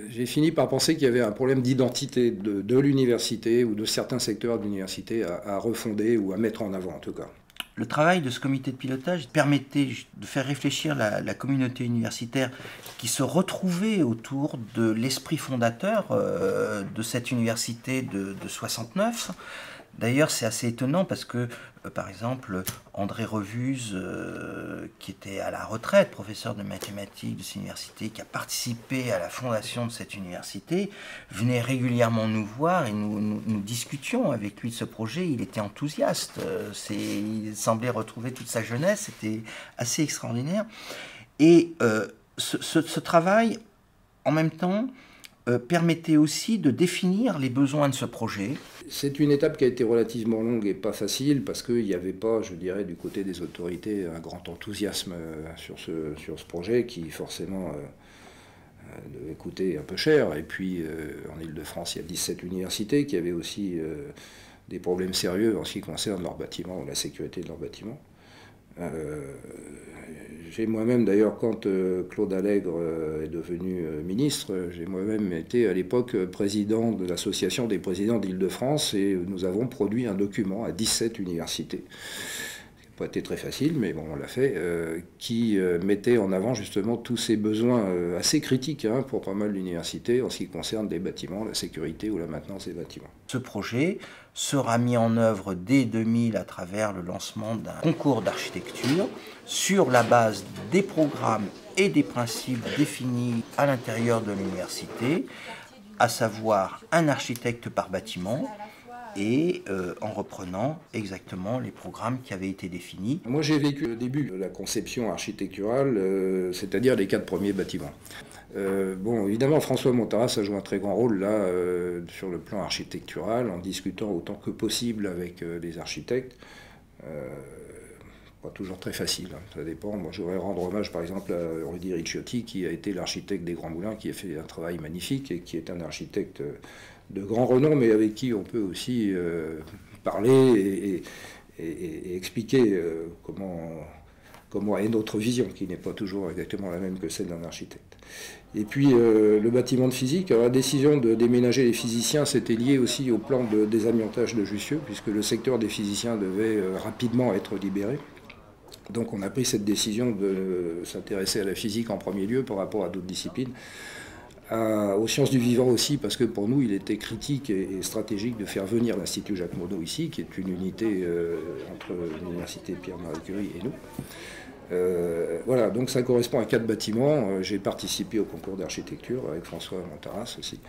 j'ai fini par penser qu'il y avait un problème d'identité de l'université ou de certains secteurs de l'université à refonder ou à mettre en avant en tout cas. Le travail de ce comité de pilotage permettait de faire réfléchir la communauté universitaire qui se retrouvait autour de l'esprit fondateur de cette université de 69. D'ailleurs, c'est assez étonnant parce que, par exemple, André Revuse, qui était à la retraite, professeur de mathématiques de cette université, qui a participé à la fondation de cette université, venait régulièrement nous voir et nous discutions avec lui de ce projet. Il était enthousiaste, il semblait retrouver toute sa jeunesse, c'était assez extraordinaire. Et ce travail, en même temps, permettait aussi de définir les besoins de ce projet. C'est une étape qui a été relativement longue et pas facile parce qu'il n'y avait pas, je dirais, du côté des autorités, un grand enthousiasme sur ce projet qui forcément devait coûter un peu cher. Et puis en Ile-de-France, il y a 17 universités qui avaient aussi des problèmes sérieux en ce qui concerne leurs bâtiments ou la sécurité de leurs bâtiments. J'ai moi-même, d'ailleurs, quand Claude Allègre est devenu ministre, j'ai moi-même été à l'époque président de l'association des présidents d'Île-de-France et nous avons produit un document à 17 universités. Ça n'a pas été très facile, mais bon, on l'a fait, qui mettait en avant justement tous ces besoins assez critiques hein, pour pas mal d'universités en ce qui concerne des bâtiments, la sécurité ou la maintenance des bâtiments. Ce projet sera mis en œuvre dès 2000 à travers le lancement d'un concours d'architecture sur la base des programmes et des principes définis à l'intérieur de l'université, à savoir un architecte par bâtiment et en reprenant exactement les programmes qui avaient été définis. Moi j'ai vécu le début de la conception architecturale, c'est-à-dire les 4 premiers bâtiments. Bon, évidemment, François Montaras a joué un très grand rôle là sur le plan architectural, en discutant autant que possible avec les architectes. Pas toujours très facile, hein, ça dépend. Moi, je voudrais rendre hommage, par exemple, à Rudy Ricciotti, qui a été l'architecte des Grands Moulins, qui a fait un travail magnifique et qui est un architecte de grand renom, mais avec qui on peut aussi parler et expliquer comment est notre vision, qui n'est pas toujours exactement la même que celle d'un architecte. Et puis le bâtiment de physique, alors, la décision de déménager les physiciens, c'était lié aussi au plan de désamiantage de Jussieu, puisque le secteur des physiciens devait rapidement être libéré. Donc on a pris cette décision de s'intéresser à la physique en premier lieu par rapport à d'autres disciplines, aux sciences du vivant aussi, parce que pour nous il était critique et stratégique de faire venir l'Institut Jacques Monod ici, qui est une unité entre l'université Pierre-Marie Curie et nous. Voilà, donc ça correspond à 4 bâtiments. J'ai participé au concours d'architecture avec François Montaras aussi.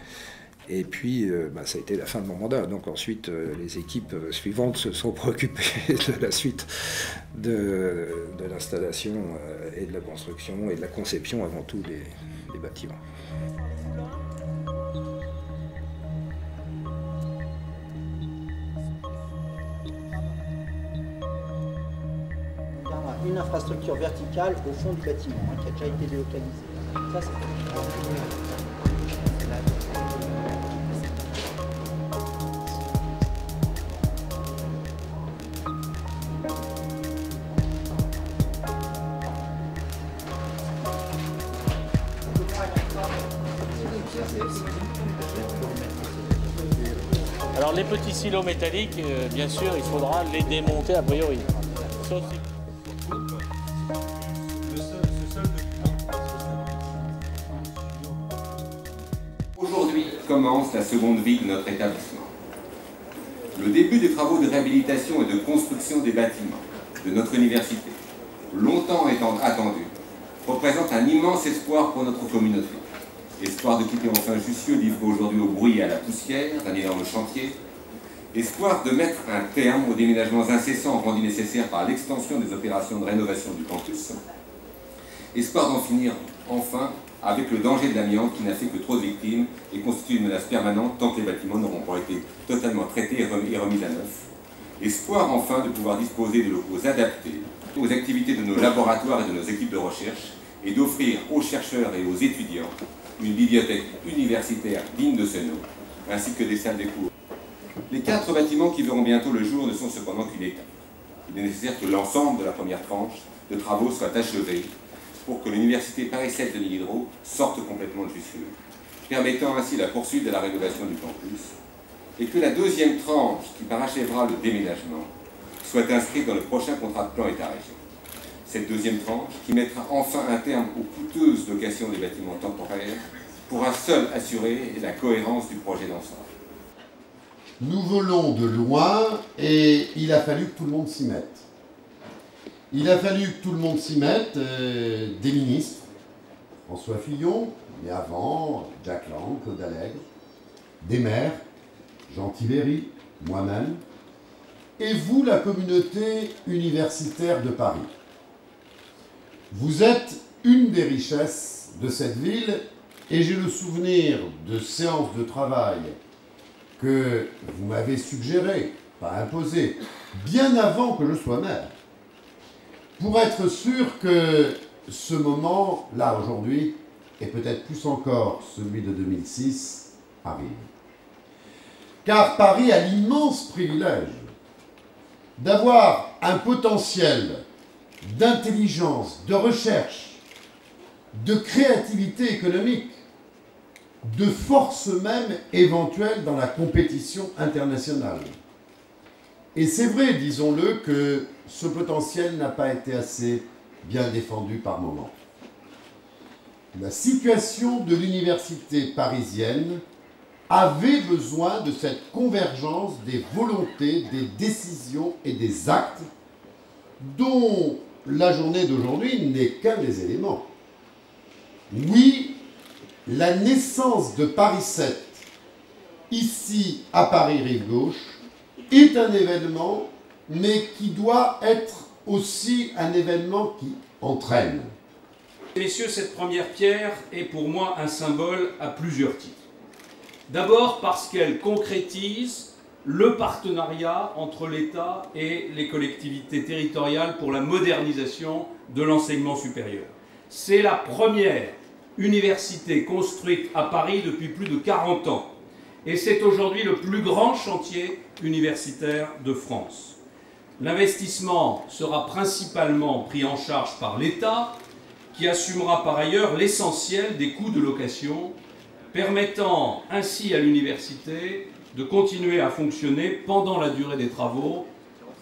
Et puis, ça a été la fin de mon mandat. Donc ensuite, les équipes suivantes se sont préoccupées de la suite de l'installation et de la construction et de la conception avant tout des bâtiments. Une infrastructure verticale au fond du bâtiment qui a déjà été délocalisée. Ça, c'est... Alors les petits silos métalliques, bien sûr, il faudra les démonter a priori. Sauf si... commence la seconde vie de notre établissement. Le début des travaux de réhabilitation et de construction des bâtiments de notre université, longtemps étant attendu, représente un immense espoir pour notre communauté. Espoir de quitter enfin Jussieu, livré aujourd'hui au bruit et à la poussière d'un énorme chantier. Espoir de mettre un terme aux déménagements incessants rendus nécessaires par l'extension des opérations de rénovation du campus. Espoir d'en finir enfin avec le danger de l'amiante qui n'a fait que trop de victimes et constitue une menace permanente tant que les bâtiments n'auront pas été totalement traités et remis à neuf. Espoir enfin de pouvoir disposer de locaux adaptés aux activités de nos laboratoires et de nos équipes de recherche et d'offrir aux chercheurs et aux étudiants une bibliothèque universitaire digne de ce nom, ainsi que des salles de cours. Les 4 bâtiments qui verront bientôt le jour ne sont cependant qu'une étape. Il est nécessaire que l'ensemble de la première tranche de travaux soit achevé pour que l'université Paris 7 de Diderot sorte complètement de Jussieu, permettant ainsi la poursuite de la rénovation du campus, et que la deuxième tranche qui parachèvera le déménagement soit inscrite dans le prochain contrat de plan État-région. Cette deuxième tranche, qui mettra enfin un terme aux coûteuses locations des bâtiments temporaires, pourra seule assurer la cohérence du projet d'ensemble. Nous volons de loin et il a fallu que tout le monde s'y mette. Il a fallu que tout le monde s'y mette, des ministres, François Fillon, mais avant, Jack Lang, Claude Allègre, des maires, Jean Tibéry, moi-même, et vous, la communauté universitaire de Paris. Vous êtes une des richesses de cette ville, et j'ai le souvenir de séances de travail que vous m'avez suggérées, pas imposées, bien avant que je sois maire, pour être sûr que ce moment, là, aujourd'hui, et peut-être plus encore celui de 2006, arrive. Car Paris a l'immense privilège d'avoir un potentiel d'intelligence, de recherche, de créativité économique, de force même éventuelle dans la compétition internationale. Et c'est vrai, disons-le, que ce potentiel n'a pas été assez bien défendu par moments. La situation de l'université parisienne avait besoin de cette convergence des volontés, des décisions et des actes dont la journée d'aujourd'hui n'est qu'un des éléments. Oui, la naissance de Paris 7, ici à Paris-Rive-Gauche, est un événement, mais qui doit être aussi un événement qui entraîne. Messieurs, cette première pierre est pour moi un symbole à plusieurs titres. D'abord parce qu'elle concrétise le partenariat entre l'État et les collectivités territoriales pour la modernisation de l'enseignement supérieur. C'est la première université construite à Paris depuis plus de 40 ans. Et c'est aujourd'hui le plus grand chantier universitaire de France. L'investissement sera principalement pris en charge par l'État, qui assumera par ailleurs l'essentiel des coûts de location, permettant ainsi à l'université de continuer à fonctionner pendant la durée des travaux,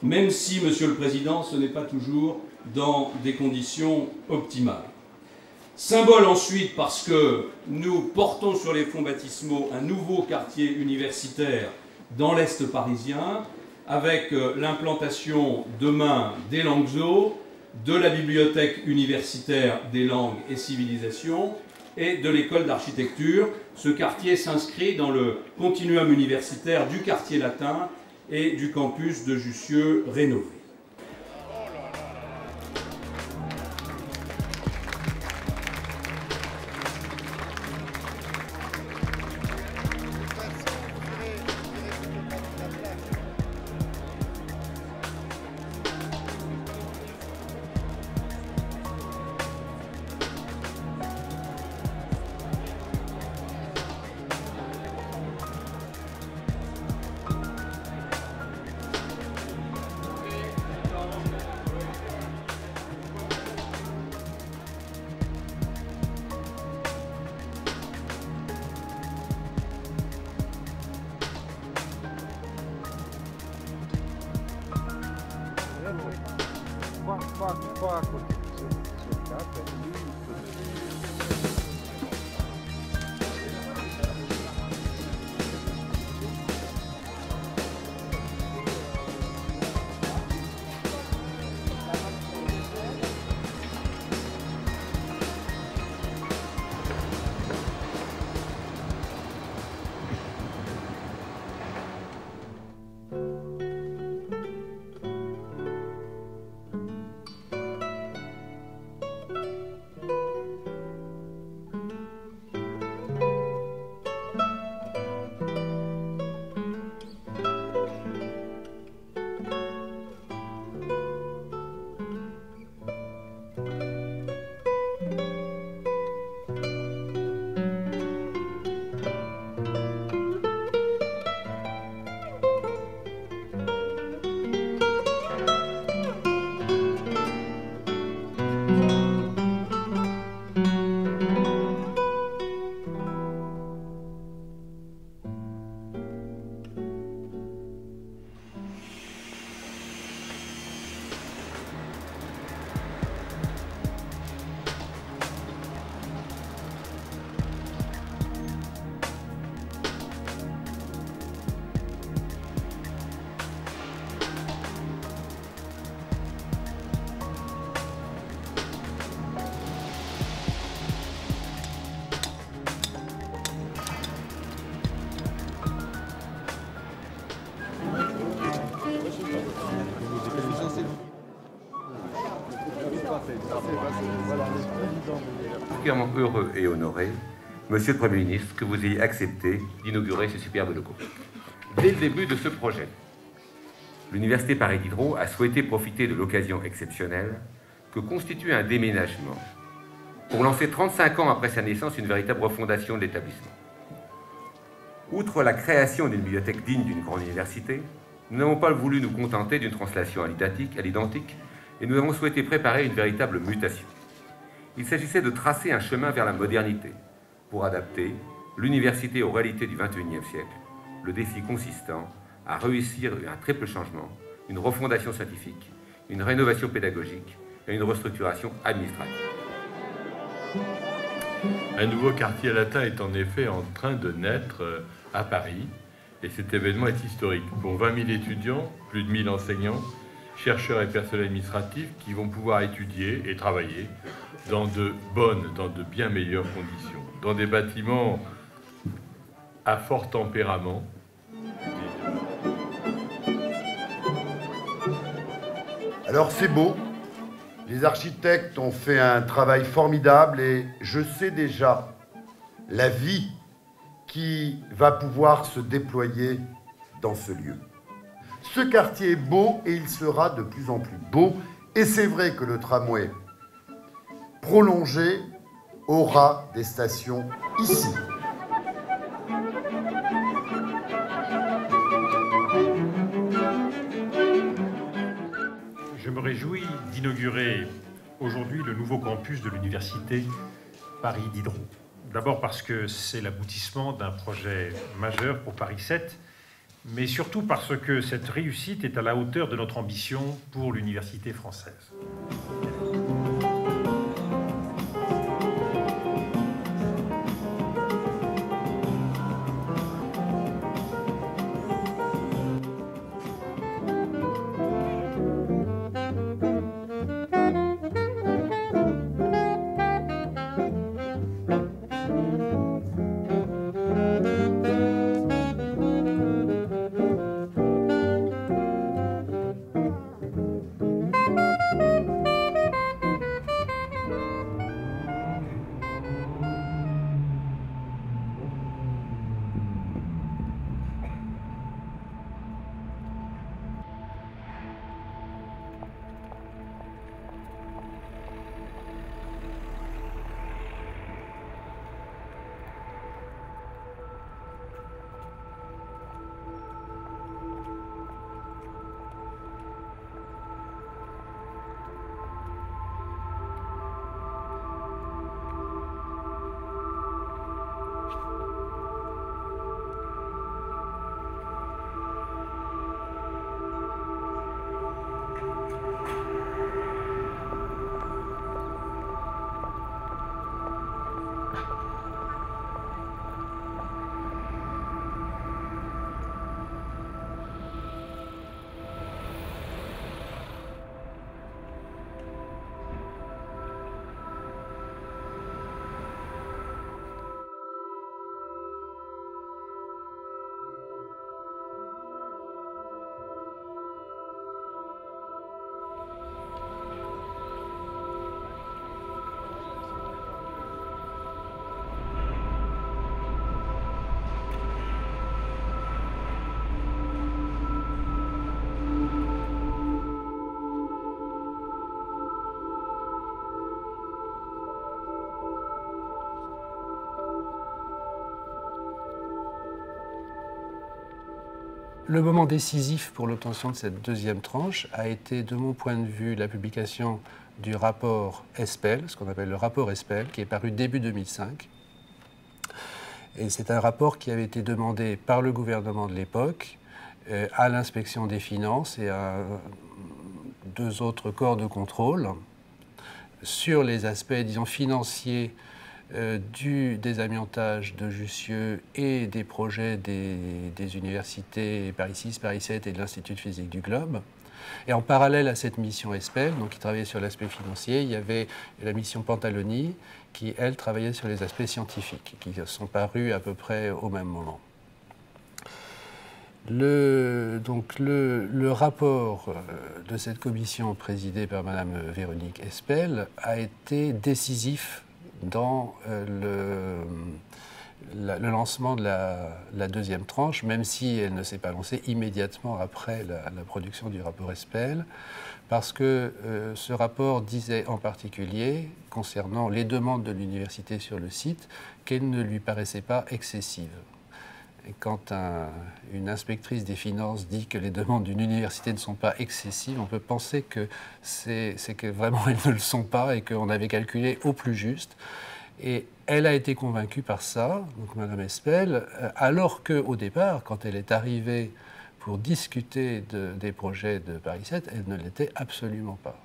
même si, Monsieur le Président, ce n'est pas toujours dans des conditions optimales. Symbole ensuite parce que nous portons sur les fonds baptismaux un nouveau quartier universitaire dans l'Est parisien, avec l'implantation demain des Languedoc, de la bibliothèque universitaire des langues et civilisations et de l'école d'architecture. Ce quartier s'inscrit dans le continuum universitaire du quartier latin et du campus de Jussieu rénové. Pas à côté de ce cas, Particulièrement heureux et honoré, Monsieur le Premier ministre, que vous ayez accepté d'inaugurer ces superbes locaux. Dès le début de ce projet, l'Université Paris Diderot a souhaité profiter de l'occasion exceptionnelle que constitue un déménagement pour lancer 35 ans après sa naissance une véritable refondation de l'établissement. Outre la création d'une bibliothèque digne d'une grande université, nous n'avons pas voulu nous contenter d'une translation à l'identique et nous avons souhaité préparer une véritable mutation. Il s'agissait de tracer un chemin vers la modernité pour adapter l'université aux réalités du XXIe siècle, le défi consistant à réussir un triple changement, une refondation scientifique, une rénovation pédagogique et une restructuration administrative. Un nouveau quartier latin est en effet en train de naître à Paris et cet événement est historique. Pour 20 000 étudiants, plus de 1000 enseignants, chercheurs et personnel administratif qui vont pouvoir étudier et travailler dans de bien meilleures conditions, dans des bâtiments à fort tempérament. Alors c'est beau, les architectes ont fait un travail formidable et je sais déjà la vie qui va pouvoir se déployer dans ce lieu. Ce quartier est beau et il sera de plus en plus beau et c'est vrai que le tramway prolongé aura des stations ici. Je me réjouis d'inaugurer aujourd'hui le nouveau campus de l'Université Paris Diderot. D'abord parce que c'est l'aboutissement d'un projet majeur pour Paris 7, mais surtout parce que cette réussite est à la hauteur de notre ambition pour l'université française. Le moment décisif pour l'obtention de cette deuxième tranche a été, de mon point de vue, la publication du rapport Espel, ce qu'on appelle le rapport Espel, qui est paru début 2005. Et c'est un rapport qui avait été demandé par le gouvernement de l'époque à l'inspection des finances et à deux autres corps de contrôle sur les aspects, disons, financiers du désamiantage de Jussieu et des projets des universités Paris 6, Paris 7 et de l'Institut de physique du Globe. Et en parallèle à cette mission Espel, donc qui travaillait sur l'aspect financier, il y avait la mission Pantaloni qui, elle, travaillait sur les aspects scientifiques, qui sont parus à peu près au même moment. Le rapport de cette commission présidée par Mme Véronique Espel a été décisif dans le lancement de la deuxième tranche, même si elle ne s'est pas lancée immédiatement après la production du rapport Espel, parce que ce rapport disait en particulier, concernant les demandes de l'université sur le site, qu'elles ne lui paraissaient pas excessives. Et quand une inspectrice des finances dit que les demandes d'une université ne sont pas excessives, on peut penser que c'est que vraiment elles ne le sont pas et qu'on avait calculé au plus juste. Et elle a été convaincue par ça, donc Mme Espel, alors qu'au départ, quand elle est arrivée pour discuter des projets de Paris 7, elle ne l'était absolument pas.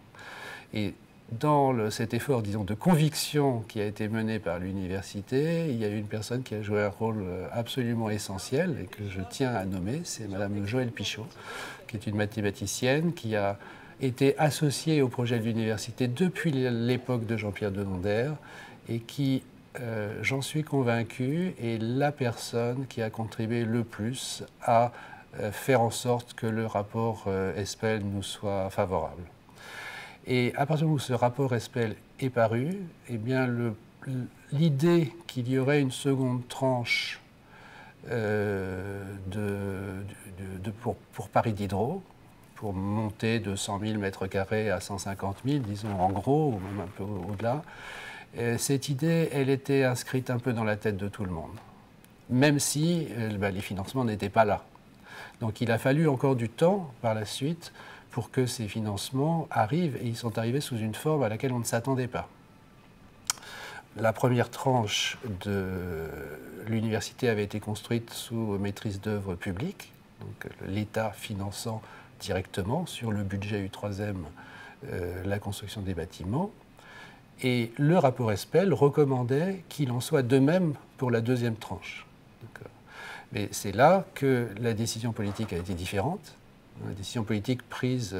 Et dans cet effort, disons, de conviction qui a été mené par l'université, il y a une personne qui a joué un rôle absolument essentiel et que je tiens à nommer, c'est Mme Joëlle Pichot, qui est une mathématicienne qui a été associée au projet de l'université depuis l'époque de Jean-Pierre Denonder et qui, j'en suis convaincu, est la personne qui a contribué le plus à faire en sorte que le rapport Espel nous soit favorable. Et à partir du moment où ce rapport Espel est paru, eh bien l'idée qu'il y aurait une seconde tranche pour Paris Diderot, pour monter de 100 000 mètres carrés à 150 000, disons en gros, ou même un peu au-delà, cette idée, elle était inscrite un peu dans la tête de tout le monde, même si les financements n'étaient pas là. Donc il a fallu encore du temps par la suite pour que ces financements arrivent, et ils sont arrivés sous une forme à laquelle on ne s'attendait pas. La première tranche de l'université avait été construite sous maîtrise d'œuvre publique, donc l'État finançant directement sur le budget U3M la construction des bâtiments. Et le rapport Espel recommandait qu'il en soit de même pour la deuxième tranche. Mais c'est là que la décision politique a été différente. La décision politique prise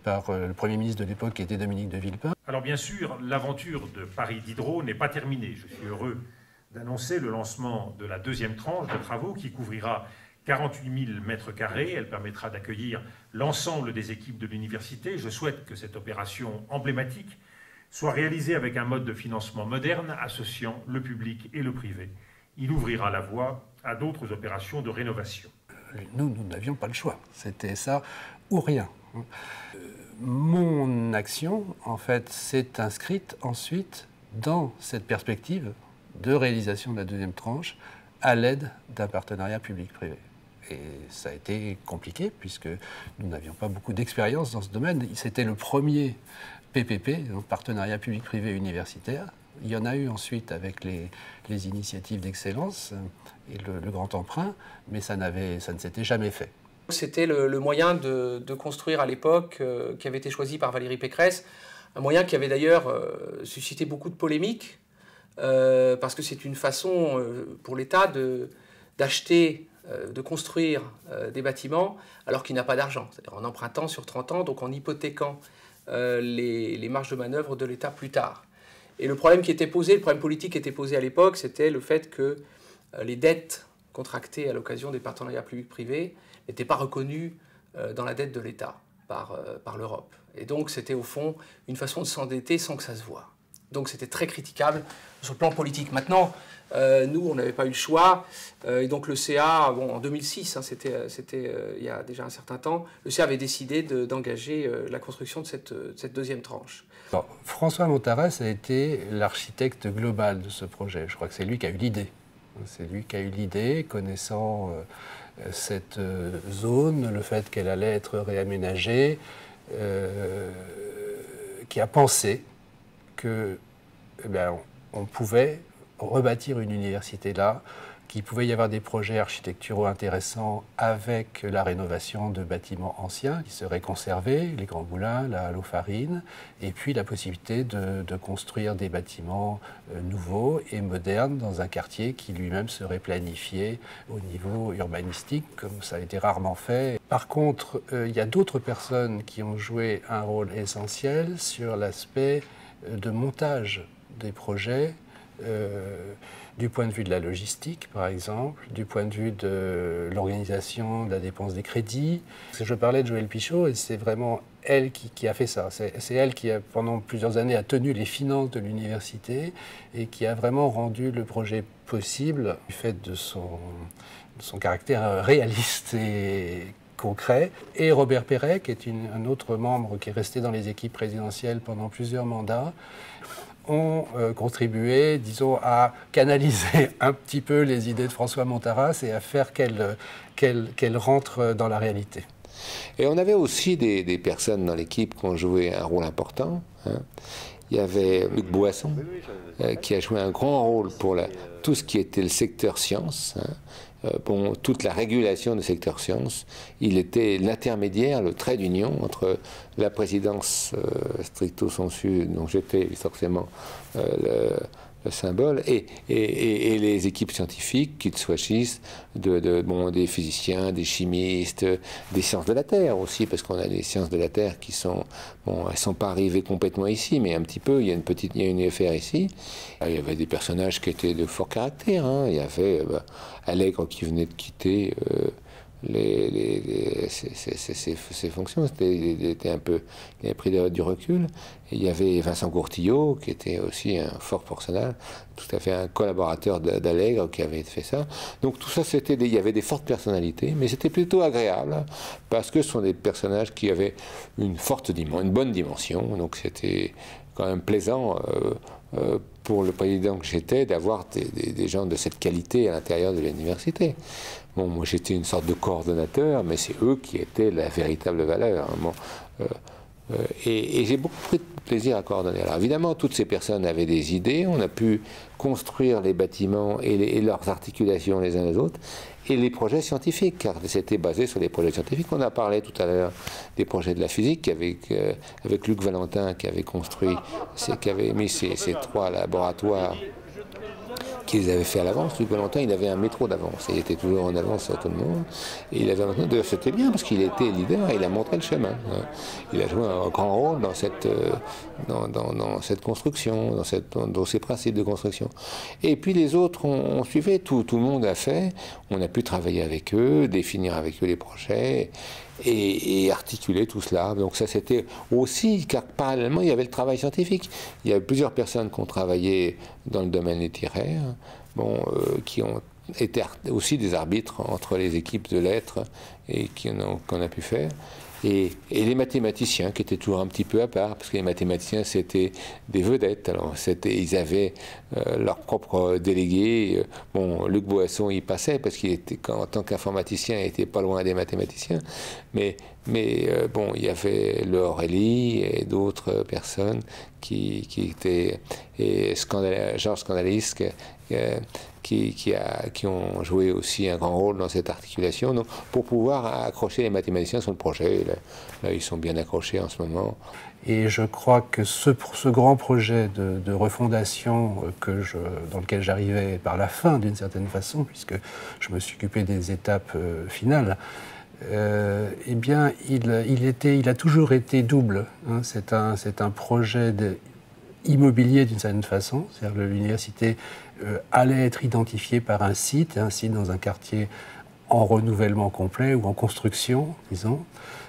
par le Premier ministre de l'époque, qui était Dominique de Villepin. Alors bien sûr, l'aventure de Paris Diderot n'est pas terminée. Je suis heureux d'annoncer le lancement de la deuxième tranche de travaux qui couvrira 48 000 mètres carrés. Elle permettra d'accueillir l'ensemble des équipes de l'université. Je souhaite que cette opération emblématique soit réalisée avec un mode de financement moderne associant le public et le privé. Il ouvrira la voie à d'autres opérations de rénovation. Nous n'avions pas le choix. C'était ça ou rien. Mon action, en fait, s'est inscrite ensuite dans cette perspective de réalisation de la deuxième tranche à l'aide d'un partenariat public-privé. Et ça a été compliqué puisque nous n'avions pas beaucoup d'expérience dans ce domaine. C'était le premier PPP, donc partenariat public-privé universitaire. Il y en a eu ensuite avec les initiatives d'excellence et le grand emprunt, mais ça ne s'était jamais fait. C'était le moyen de construire à l'époque, qui avait été choisi par Valérie Pécresse, un moyen qui avait d'ailleurs suscité beaucoup de polémiques, parce que c'est une façon pour l'État d'acheter, de construire des bâtiments alors qu'il n'a pas d'argent, c'est-à-dire en empruntant sur 30 ans, donc en hypothéquant les marges de manœuvre de l'État plus tard. Et le problème le problème politique qui était posé à l'époque, c'était le fait que les dettes contractées à l'occasion des partenariats publics-privés n'étaient pas reconnues dans la dette de l'État par l'Europe. Et donc c'était au fond une façon de s'endetter sans que ça se voie. Donc c'était très critiquable sur le plan politique. Maintenant, nous, on n'avait pas eu le choix. Et donc le CA, en 2006, hein, c'était il y a déjà un certain temps, le CA avait décidé d'engager la construction de cette deuxième tranche. Alors, François Montarès a été l'architecte global de ce projet. Je crois que c'est lui qui a eu l'idée. C'est lui qui a eu l'idée, connaissant cette zone, le fait qu'elle allait être réaménagée, qui a pensé que, on pouvait rebâtir une université là, qu'il pouvait y avoir des projets architecturaux intéressants avec la rénovation de bâtiments anciens qui seraient conservés, les Grands Moulins, la Halle aux Farines, et puis la possibilité de construire des bâtiments nouveaux et modernes dans un quartier qui lui-même serait planifié au niveau urbanistique, comme ça a été rarement fait. Par contre, il y a d'autres personnes qui ont joué un rôle essentiel sur l'aspect de montage des projets, du point de vue de la logistique, par exemple, du point de vue de l'organisation, de la dépense des crédits. Je parlais de Joëlle Pichot et c'est vraiment elle qui a fait ça. C'est elle qui, pendant plusieurs années, a tenu les finances de l'université et qui a vraiment rendu le projet possible du fait de son caractère réaliste et concret. Et Robert Perret, qui est un autre membre qui est resté dans les équipes présidentielles pendant plusieurs mandats, ont contribué, disons, à canaliser un petit peu les idées de François Montaras et à faire qu'elles rentrent dans la réalité. Et on avait aussi des personnes dans l'équipe qui ont joué un rôle important. Hein. Il y avait Luc Boisson, qui a joué un grand rôle pour tout ce qui était le secteur sciences. Hein. Pour toute la régulation du secteur sciences, il était l'intermédiaire, le trait d'union entre la présidence stricto sensu, dont j'étais forcément le symbole, et les équipes scientifiques, qu'ils soient des physiciens, des chimistes, des sciences de la Terre aussi, parce qu'on a des sciences de la Terre qui sont, elles ne sont pas arrivées complètement ici, mais un petit peu, il y a une UFR ici. Il y avait des personnages qui étaient de fort caractère, hein. Il y avait Allègre qui venait de quitter ses fonctions, il avait pris du recul. Et il y avait Vincent Courtillot, qui était aussi un fort personnage, tout à fait un collaborateur d'Allègre qui avait fait ça. Donc tout ça, il y avait des fortes personnalités, mais c'était plutôt agréable, parce que ce sont des personnages qui avaient une bonne dimension, donc c'était quand même plaisant pour le président que j'étais d'avoir des gens de cette qualité à l'intérieur de l'université. Bon, moi j'étais une sorte de coordonnateur, mais c'est eux qui étaient la véritable valeur. Hein. Bon, et j'ai beaucoup pris de plaisir à coordonner. Alors évidemment, toutes ces personnes avaient des idées, on a pu construire les bâtiments et leurs articulations les uns les autres, et les projets scientifiques, car c'était basé sur les projets scientifiques. On a parlé tout à l'heure des projets de la physique avec Luc Valentin qui avait construit, qui avait mis ces 3 laboratoires qu'ils avaient fait à l'avance. Luc Valentin, il avait un métro d'avance, il était toujours en avance sur tout le monde, et il avait maintenant, d'ailleurs c'était bien parce qu'il était leader, il a montré le chemin, hein. Il a joué un grand rôle dans cette construction, dans ces principes de construction. Et puis les autres ont suivi, tout le monde a fait, on a pu travailler avec eux, définir avec eux les projets, et articuler tout cela. Donc ça c'était aussi, car parallèlement il y avait le travail scientifique. Il y avait plusieurs personnes qui ont travaillé dans le domaine littéraire, qui ont été aussi des arbitres entre les équipes de lettres et qu'on a pu faire. Et les mathématiciens qui étaient toujours un petit peu à part, parce que les mathématiciens c'était des vedettes. Alors ils avaient leur propre délégué. Bon, Luc Boisson il passait parce qu'il était, en tant qu'informaticien, il était pas loin des mathématiciens. Mais bon, il y avait le Aurélie et d'autres personnes qui étaient, et Georges Scandalis qui ont joué aussi un grand rôle dans cette articulation, donc, pour pouvoir accrocher les mathématiciens sur le projet. Là, ils sont bien accrochés en ce moment. Et je crois que ce grand projet de refondation dans lequel j'arrivais par la fin, d'une certaine façon, puisque je me suis occupé des étapes finales, eh bien, il a toujours été double. Hein. C'est un projet immobilier d'une certaine façon, c'est-à-dire que l'université allait être identifiée par un site dans un quartier en renouvellement complet ou en construction, disons,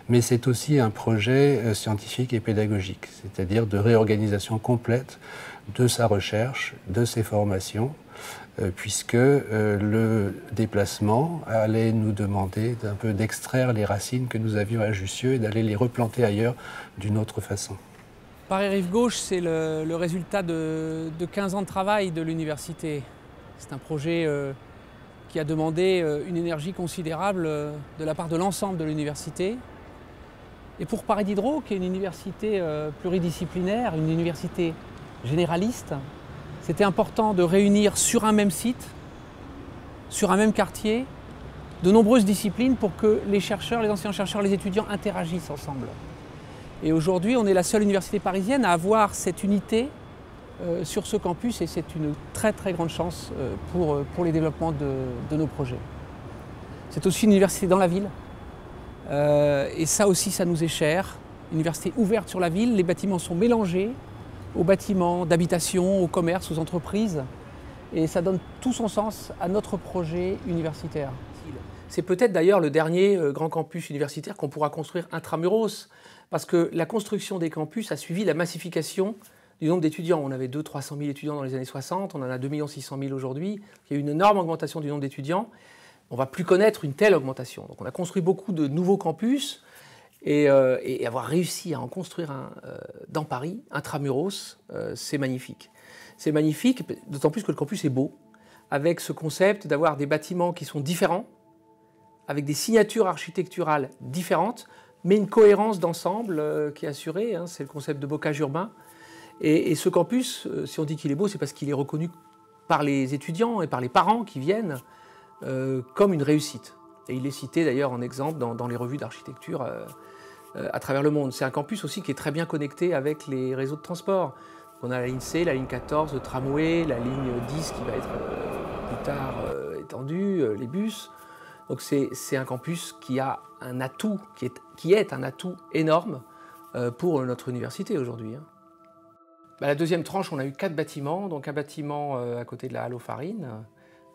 mais c'est aussi un projet scientifique et pédagogique, c'est-à-dire de réorganisation complète de sa recherche, de ses formations, puisque le déplacement allait nous demander d'un peu d'extraire les racines que nous avions à Jussieu et d'aller les replanter ailleurs d'une autre façon. Paris-Rive-Gauche, c'est le résultat de 15 ans de travail de l'université. C'est un projet qui a demandé une énergie considérable de la part de l'ensemble de l'université. Et pour Paris Diderot, qui est une université pluridisciplinaire, une université généraliste, c'était important de réunir sur un même site, sur un même quartier, de nombreuses disciplines pour que les chercheurs, les anciens chercheurs, les étudiants interagissent ensemble. Et aujourd'hui, on est la seule université parisienne à avoir cette unité sur ce campus, et c'est une très très grande chance pour les développements de nos projets. C'est aussi une université dans la ville, et ça aussi, ça nous est cher. Une université ouverte sur la ville, les bâtiments sont mélangés, aux bâtiments, d'habitation, aux commerces, aux entreprises. Et ça donne tout son sens à notre projet universitaire. C'est peut-être d'ailleurs le dernier grand campus universitaire qu'on pourra construire intramuros, parce que la construction des campus a suivi la massification du nombre d'étudiants. On avait 200 000 à 300 000 étudiants dans les années 60, on en a 2 600 000 aujourd'hui. Il y a eu une énorme augmentation du nombre d'étudiants. On ne va plus connaître une telle augmentation. Donc on a construit beaucoup de nouveaux campus et avoir réussi à en construire un dans Paris, intramuros, c'est magnifique. C'est magnifique, d'autant plus que le campus est beau, avec ce concept d'avoir des bâtiments qui sont différents, avec des signatures architecturales différentes, mais une cohérence d'ensemble qui est assurée. Hein, c'est le concept de bocage urbain. Et ce campus, si on dit qu'il est beau, c'est parce qu'il est reconnu par les étudiants et par les parents qui viennent comme une réussite. Et il est cité d'ailleurs en exemple dans les revues d'architecture à travers le monde. C'est un campus aussi qui est très bien connecté avec les réseaux de transport. On a la ligne C, la ligne 14, le tramway, la ligne 10 qui va être plus tard étendue, les bus. Donc c'est un campus qui a un atout, qui est un atout énorme pour notre université aujourd'hui. Hein. La deuxième tranche, on a eu 4 bâtiments. Donc un bâtiment à côté de la halle aux farines,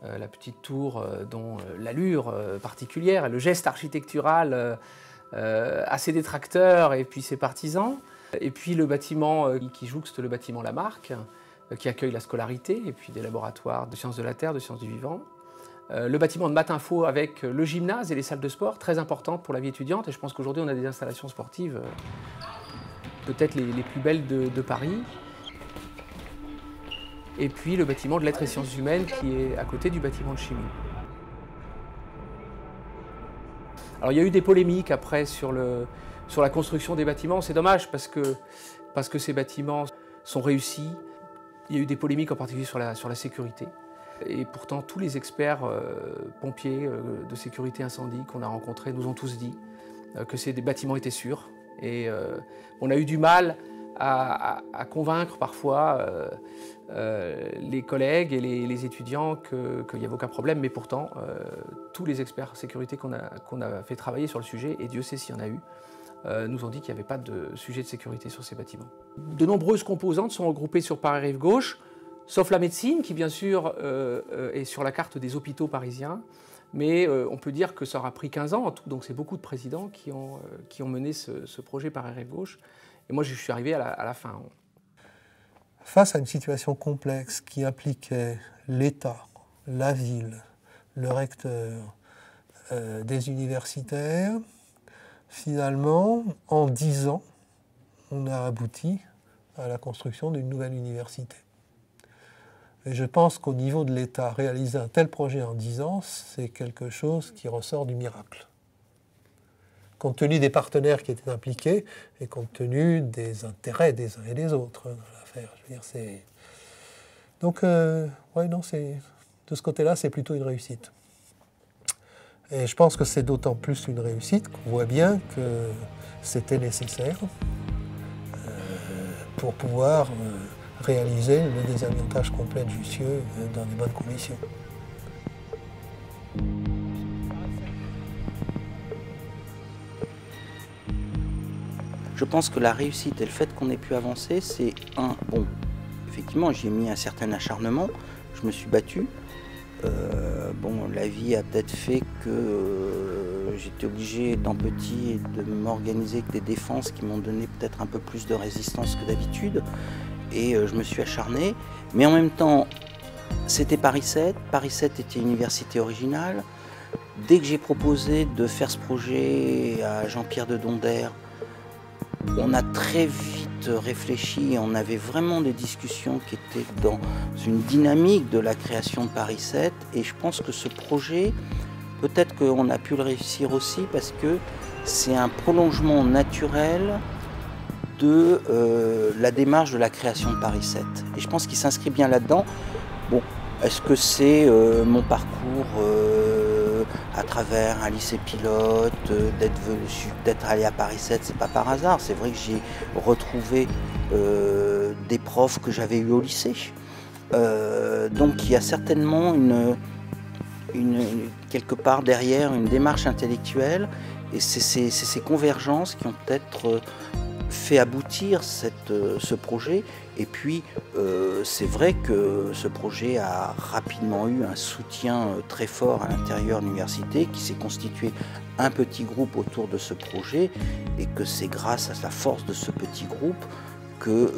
la petite tour dont l'allure particulière et le geste architectural a ses détracteurs et puis ses partisans. Et puis le bâtiment qui jouxte le bâtiment Lamarck, qui accueille la scolarité et puis des laboratoires de sciences de la Terre, de sciences du vivant. Le bâtiment de Matinfo avec le gymnase et les salles de sport, très importantes pour la vie étudiante. Et je pense qu'aujourd'hui, on a des installations sportives peut-être les plus belles de Paris. Et puis le bâtiment de lettres et sciences humaines qui est à côté du bâtiment de chimie. Alors il y a eu des polémiques après sur la construction des bâtiments. C'est dommage parce que ces bâtiments sont réussis. Il y a eu des polémiques en particulier sur la sécurité. Et pourtant, tous les experts pompiers de sécurité incendie qu'on a rencontrés nous ont tous dit que ces bâtiments étaient sûrs. Et on a eu du mal à convaincre parfois les collègues et les étudiants qu'il n'y avait aucun problème. Mais pourtant, tous les experts sécurité qu'on a fait travailler sur le sujet, et Dieu sait s'il y en a eu, nous ont dit qu'il n'y avait pas de sujet de sécurité sur ces bâtiments. De nombreuses composantes sont regroupées sur Paris-Rive-Gauche, sauf la médecine, qui bien sûr est sur la carte des hôpitaux parisiens, mais on peut dire que ça aura pris 15 ans en tout, donc c'est beaucoup de présidents qui ont mené ce projet Paris-Rive-Gauche, et moi je suis arrivé à la fin. Face à une situation complexe qui impliquait l'État, la ville, le recteur, des universitaires, finalement, en 10 ans, on a abouti à la construction d'une nouvelle université. Et je pense qu'au niveau de l'État, réaliser un tel projet en 10 ans, c'est quelque chose qui ressort du miracle. Compte tenu des partenaires qui étaient impliqués et compte tenu des intérêts des uns et des autres dans l'affaire. Je veux dire, c'est... Donc, ouais, non, de ce côté-là, c'est plutôt une réussite. Et je pense que c'est d'autant plus une réussite qu'on voit bien que c'était nécessaire pour pouvoir réaliser le désamiantage complet de Jussieu dans de bonnes conditions. Je pense que la réussite et le fait qu'on ait pu avancer, c'est bon, effectivement, j'y ai mis un certain acharnement, je me suis battu. Bon, la vie a peut-être fait que j'étais obligé, étant petit, de m'organiser avec des défenses qui m'ont donné peut-être un peu plus de résistance que d'habitude. Et je me suis acharné. Mais en même temps, c'était Paris 7. Paris 7 était une université originale. Dès que j'ai proposé de faire ce projet à Jean-Pierre de Dondère, on a très vite réfléchi et on avait vraiment des discussions qui étaient dans une dynamique de la création de Paris 7. Et je pense que ce projet, peut-être qu'on a pu le réussir aussi parce que c'est un prolongement naturel de la démarche de la création de Paris 7. Et je pense qu'il s'inscrit bien là-dedans. Bon, est-ce que c'est mon parcours à travers un lycée pilote, d'être allé à Paris 7, c'est pas par hasard. C'est vrai que j'ai retrouvé des profs que j'avais eus au lycée. Donc il y a certainement quelque part derrière une démarche intellectuelle, et c'est ces convergences qui ont peut-être fait aboutir ce projet. Et puis, c'est vrai que ce projet a rapidement eu un soutien très fort à l'intérieur de l'université, qui s'est constitué un petit groupe autour de ce projet, et que c'est grâce à la force de ce petit groupe que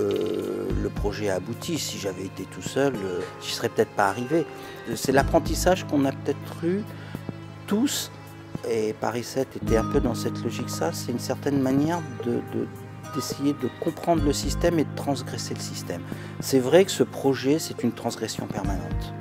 le projet a abouti. Si j'avais été tout seul, j'y serais peut-être pas arrivé. C'est l'apprentissage qu'on a peut-être eu tous, et Paris 7 était un peu dans cette logique-là. C'est une certaine manière d'essayer de comprendre le système et de transgresser le système. C'est vrai que ce projet, c'est une transgression permanente.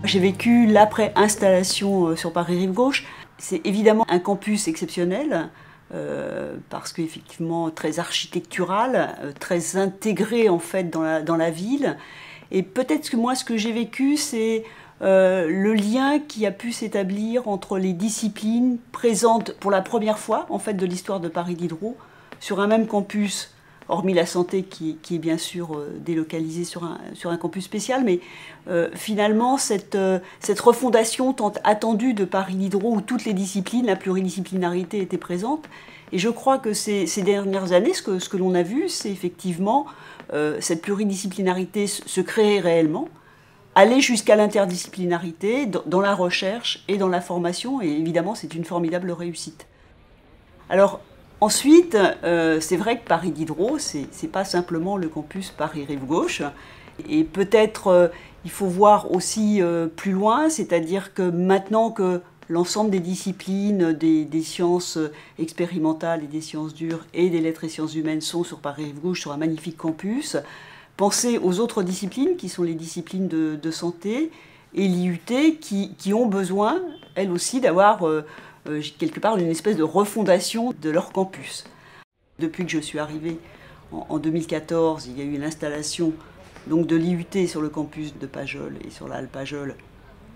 J'ai vécu l'après-installation sur Paris-Rive-Gauche. C'est évidemment un campus exceptionnel, parce qu'effectivement très architectural, très intégré en fait dans la ville. Et peut-être que moi, ce que j'ai vécu, c'est le lien qui a pu s'établir entre les disciplines présentes pour la première fois en fait de l'histoire de Paris Diderot sur un même campus. Hormis la santé qui est bien sûr délocalisée sur un campus spécial, mais finalement cette refondation tant attendue de Paris Diderot où toutes les disciplines, la pluridisciplinarité était présente. Et je crois que ces dernières années, ce que l'on a vu, c'est effectivement cette pluridisciplinarité se créer réellement, aller jusqu'à l'interdisciplinarité dans la recherche et dans la formation, et évidemment c'est une formidable réussite. Alors, ensuite, c'est vrai que Paris Diderot, c'est pas simplement le campus Paris-Rive-Gauche. Et peut-être il faut voir aussi plus loin, c'est-à-dire que maintenant que l'ensemble des disciplines, des sciences expérimentales et des sciences dures et des lettres et sciences humaines sont sur Paris-Rive-Gauche, sur un magnifique campus, penser aux autres disciplines qui sont les disciplines de santé et l'IUT qui ont besoin, elles aussi, d'avoir quelque part une espèce de refondation de leur campus. Depuis que je suis arrivée en 2014, il y a eu l'installation donc de l'IUT sur le campus de Pajol et sur la halle Pajol.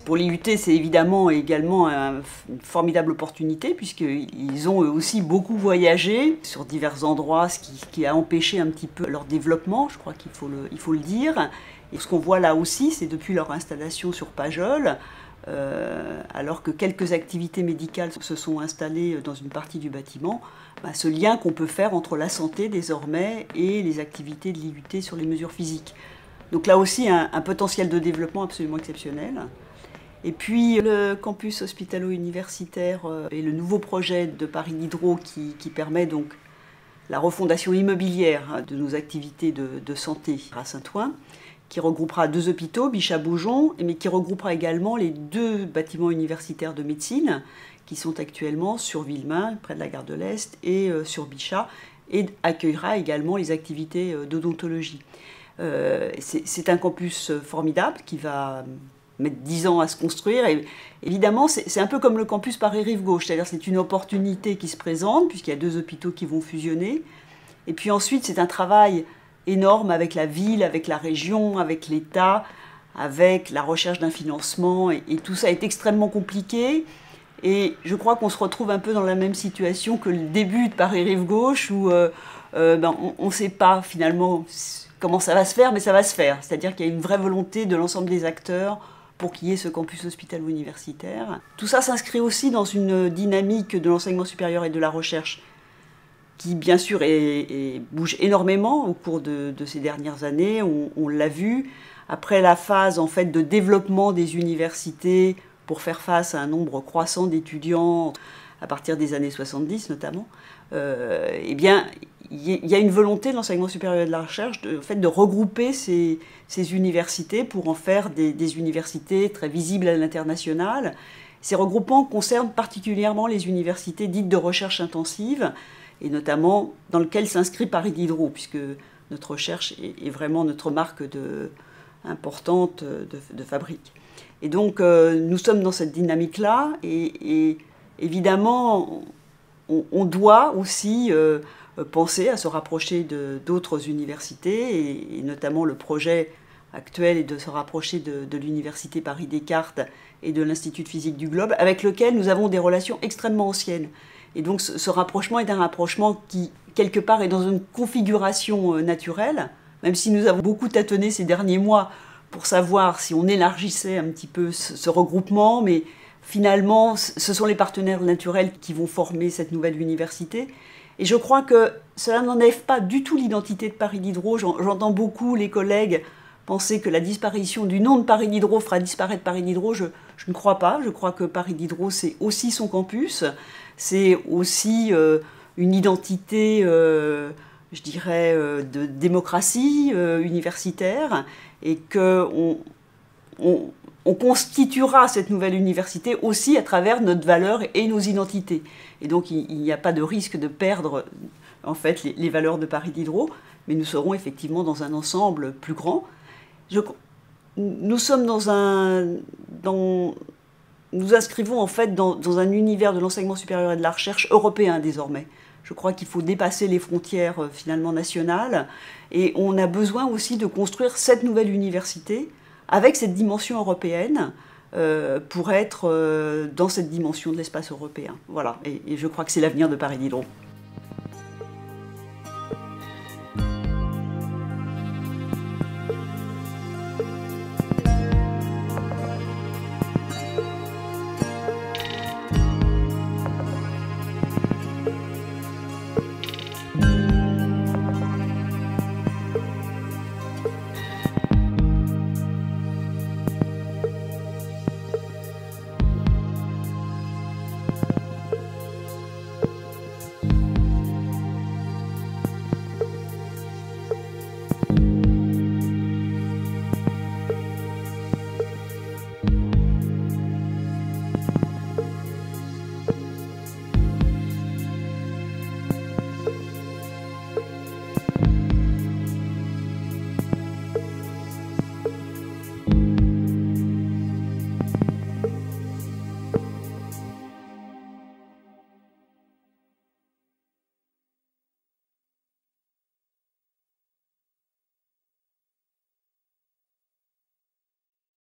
Pour l'IUT, c'est évidemment également une formidable opportunité puisqu'ils ont eux aussi beaucoup voyagé sur divers endroits, ce qui a empêché un petit peu leur développement, je crois qu'il faut le dire. Et ce qu'on voit là aussi, c'est depuis leur installation sur Pajol, alors que quelques activités médicales se sont installées dans une partie du bâtiment, ce lien qu'on peut faire entre la santé désormais et les activités de l'IUT sur les mesures physiques. Donc là aussi, un potentiel de développement absolument exceptionnel. Et puis le campus hospitalo-universitaire et le nouveau projet de Paris Diderot qui permet donc la refondation immobilière de nos activités de santé à Saint-Ouen, qui regroupera 2 hôpitaux, Bichat-Beaujon, mais qui regroupera également les 2 bâtiments universitaires de médecine qui sont actuellement sur Villemain, près de la gare de l'Est, et sur Bichat, et accueillera également les activités d'odontologie. C'est un campus formidable qui va mettre 10 ans à se construire. Et évidemment, c'est un peu comme le campus Paris-Rive-Gauche, c'est-à-dire c'est une opportunité qui se présente, puisqu'il y a 2 hôpitaux qui vont fusionner. Et puis ensuite, c'est un travail énorme avec la ville, avec la région, avec l'État, avec la recherche d'un financement, et tout ça est extrêmement compliqué. Et je crois qu'on se retrouve un peu dans la même situation que le début de Paris-Rive-Gauche, où on ne sait pas finalement comment ça va se faire, mais ça va se faire. C'est-à-dire qu'il y a une vraie volonté de l'ensemble des acteurs pour qu'il y ait ce campus hospitalo-universitaire. Tout ça s'inscrit aussi dans une dynamique de l'enseignement supérieur et de la recherche qui, bien sûr, bouge énormément au cours de ces dernières années. On l'a vu, après la phase en fait, de développement des universités pour faire face à un nombre croissant d'étudiants, à partir des années 70 notamment, eh bien, il y a une volonté de l'enseignement supérieur et de la recherche de regrouper ces universités pour en faire des universités très visibles à l'international. Ces regroupements concernent particulièrement les universités dites de recherche intensive, et notamment dans lequel s'inscrit Paris Diderot, puisque notre recherche est vraiment notre marque importante de fabrique. Et donc, nous sommes dans cette dynamique-là, et évidemment, on doit aussi penser à se rapprocher d'autres universités, et notamment le projet actuelle et de se rapprocher de l'Université Paris-Descartes et de l'Institut de physique du globe, avec lequel nous avons des relations extrêmement anciennes. Et donc ce rapprochement est un rapprochement qui, quelque part, est dans une configuration naturelle, même si nous avons beaucoup tâtonné ces derniers mois pour savoir si on élargissait un petit peu ce regroupement, mais finalement, ce sont les partenaires naturels qui vont former cette nouvelle université. Et je crois que cela n'enlève pas du tout l'identité de Paris Diderot. J'entends beaucoup les collègues penser que la disparition du nom de Paris Diderot fera disparaître Paris Diderot. Je ne crois pas. Je crois que Paris Diderot, c'est aussi son campus. C'est aussi une identité, je dirais, de démocratie universitaire. Et qu'on on constituera cette nouvelle université aussi à travers notre valeur et nos identités. Et donc il n'y a pas de risque de perdre en fait les valeurs de Paris Diderot, mais nous serons effectivement dans un ensemble plus grand. Nous sommes nous inscrivons en fait dans un univers de l'enseignement supérieur et de la recherche européen désormais. Je crois qu'il faut dépasser les frontières finalement nationales et on a besoin aussi de construire cette nouvelle université avec cette dimension européenne pour être dans cette dimension de l'espace européen. Voilà, et je crois que c'est l'avenir de Paris Diderot.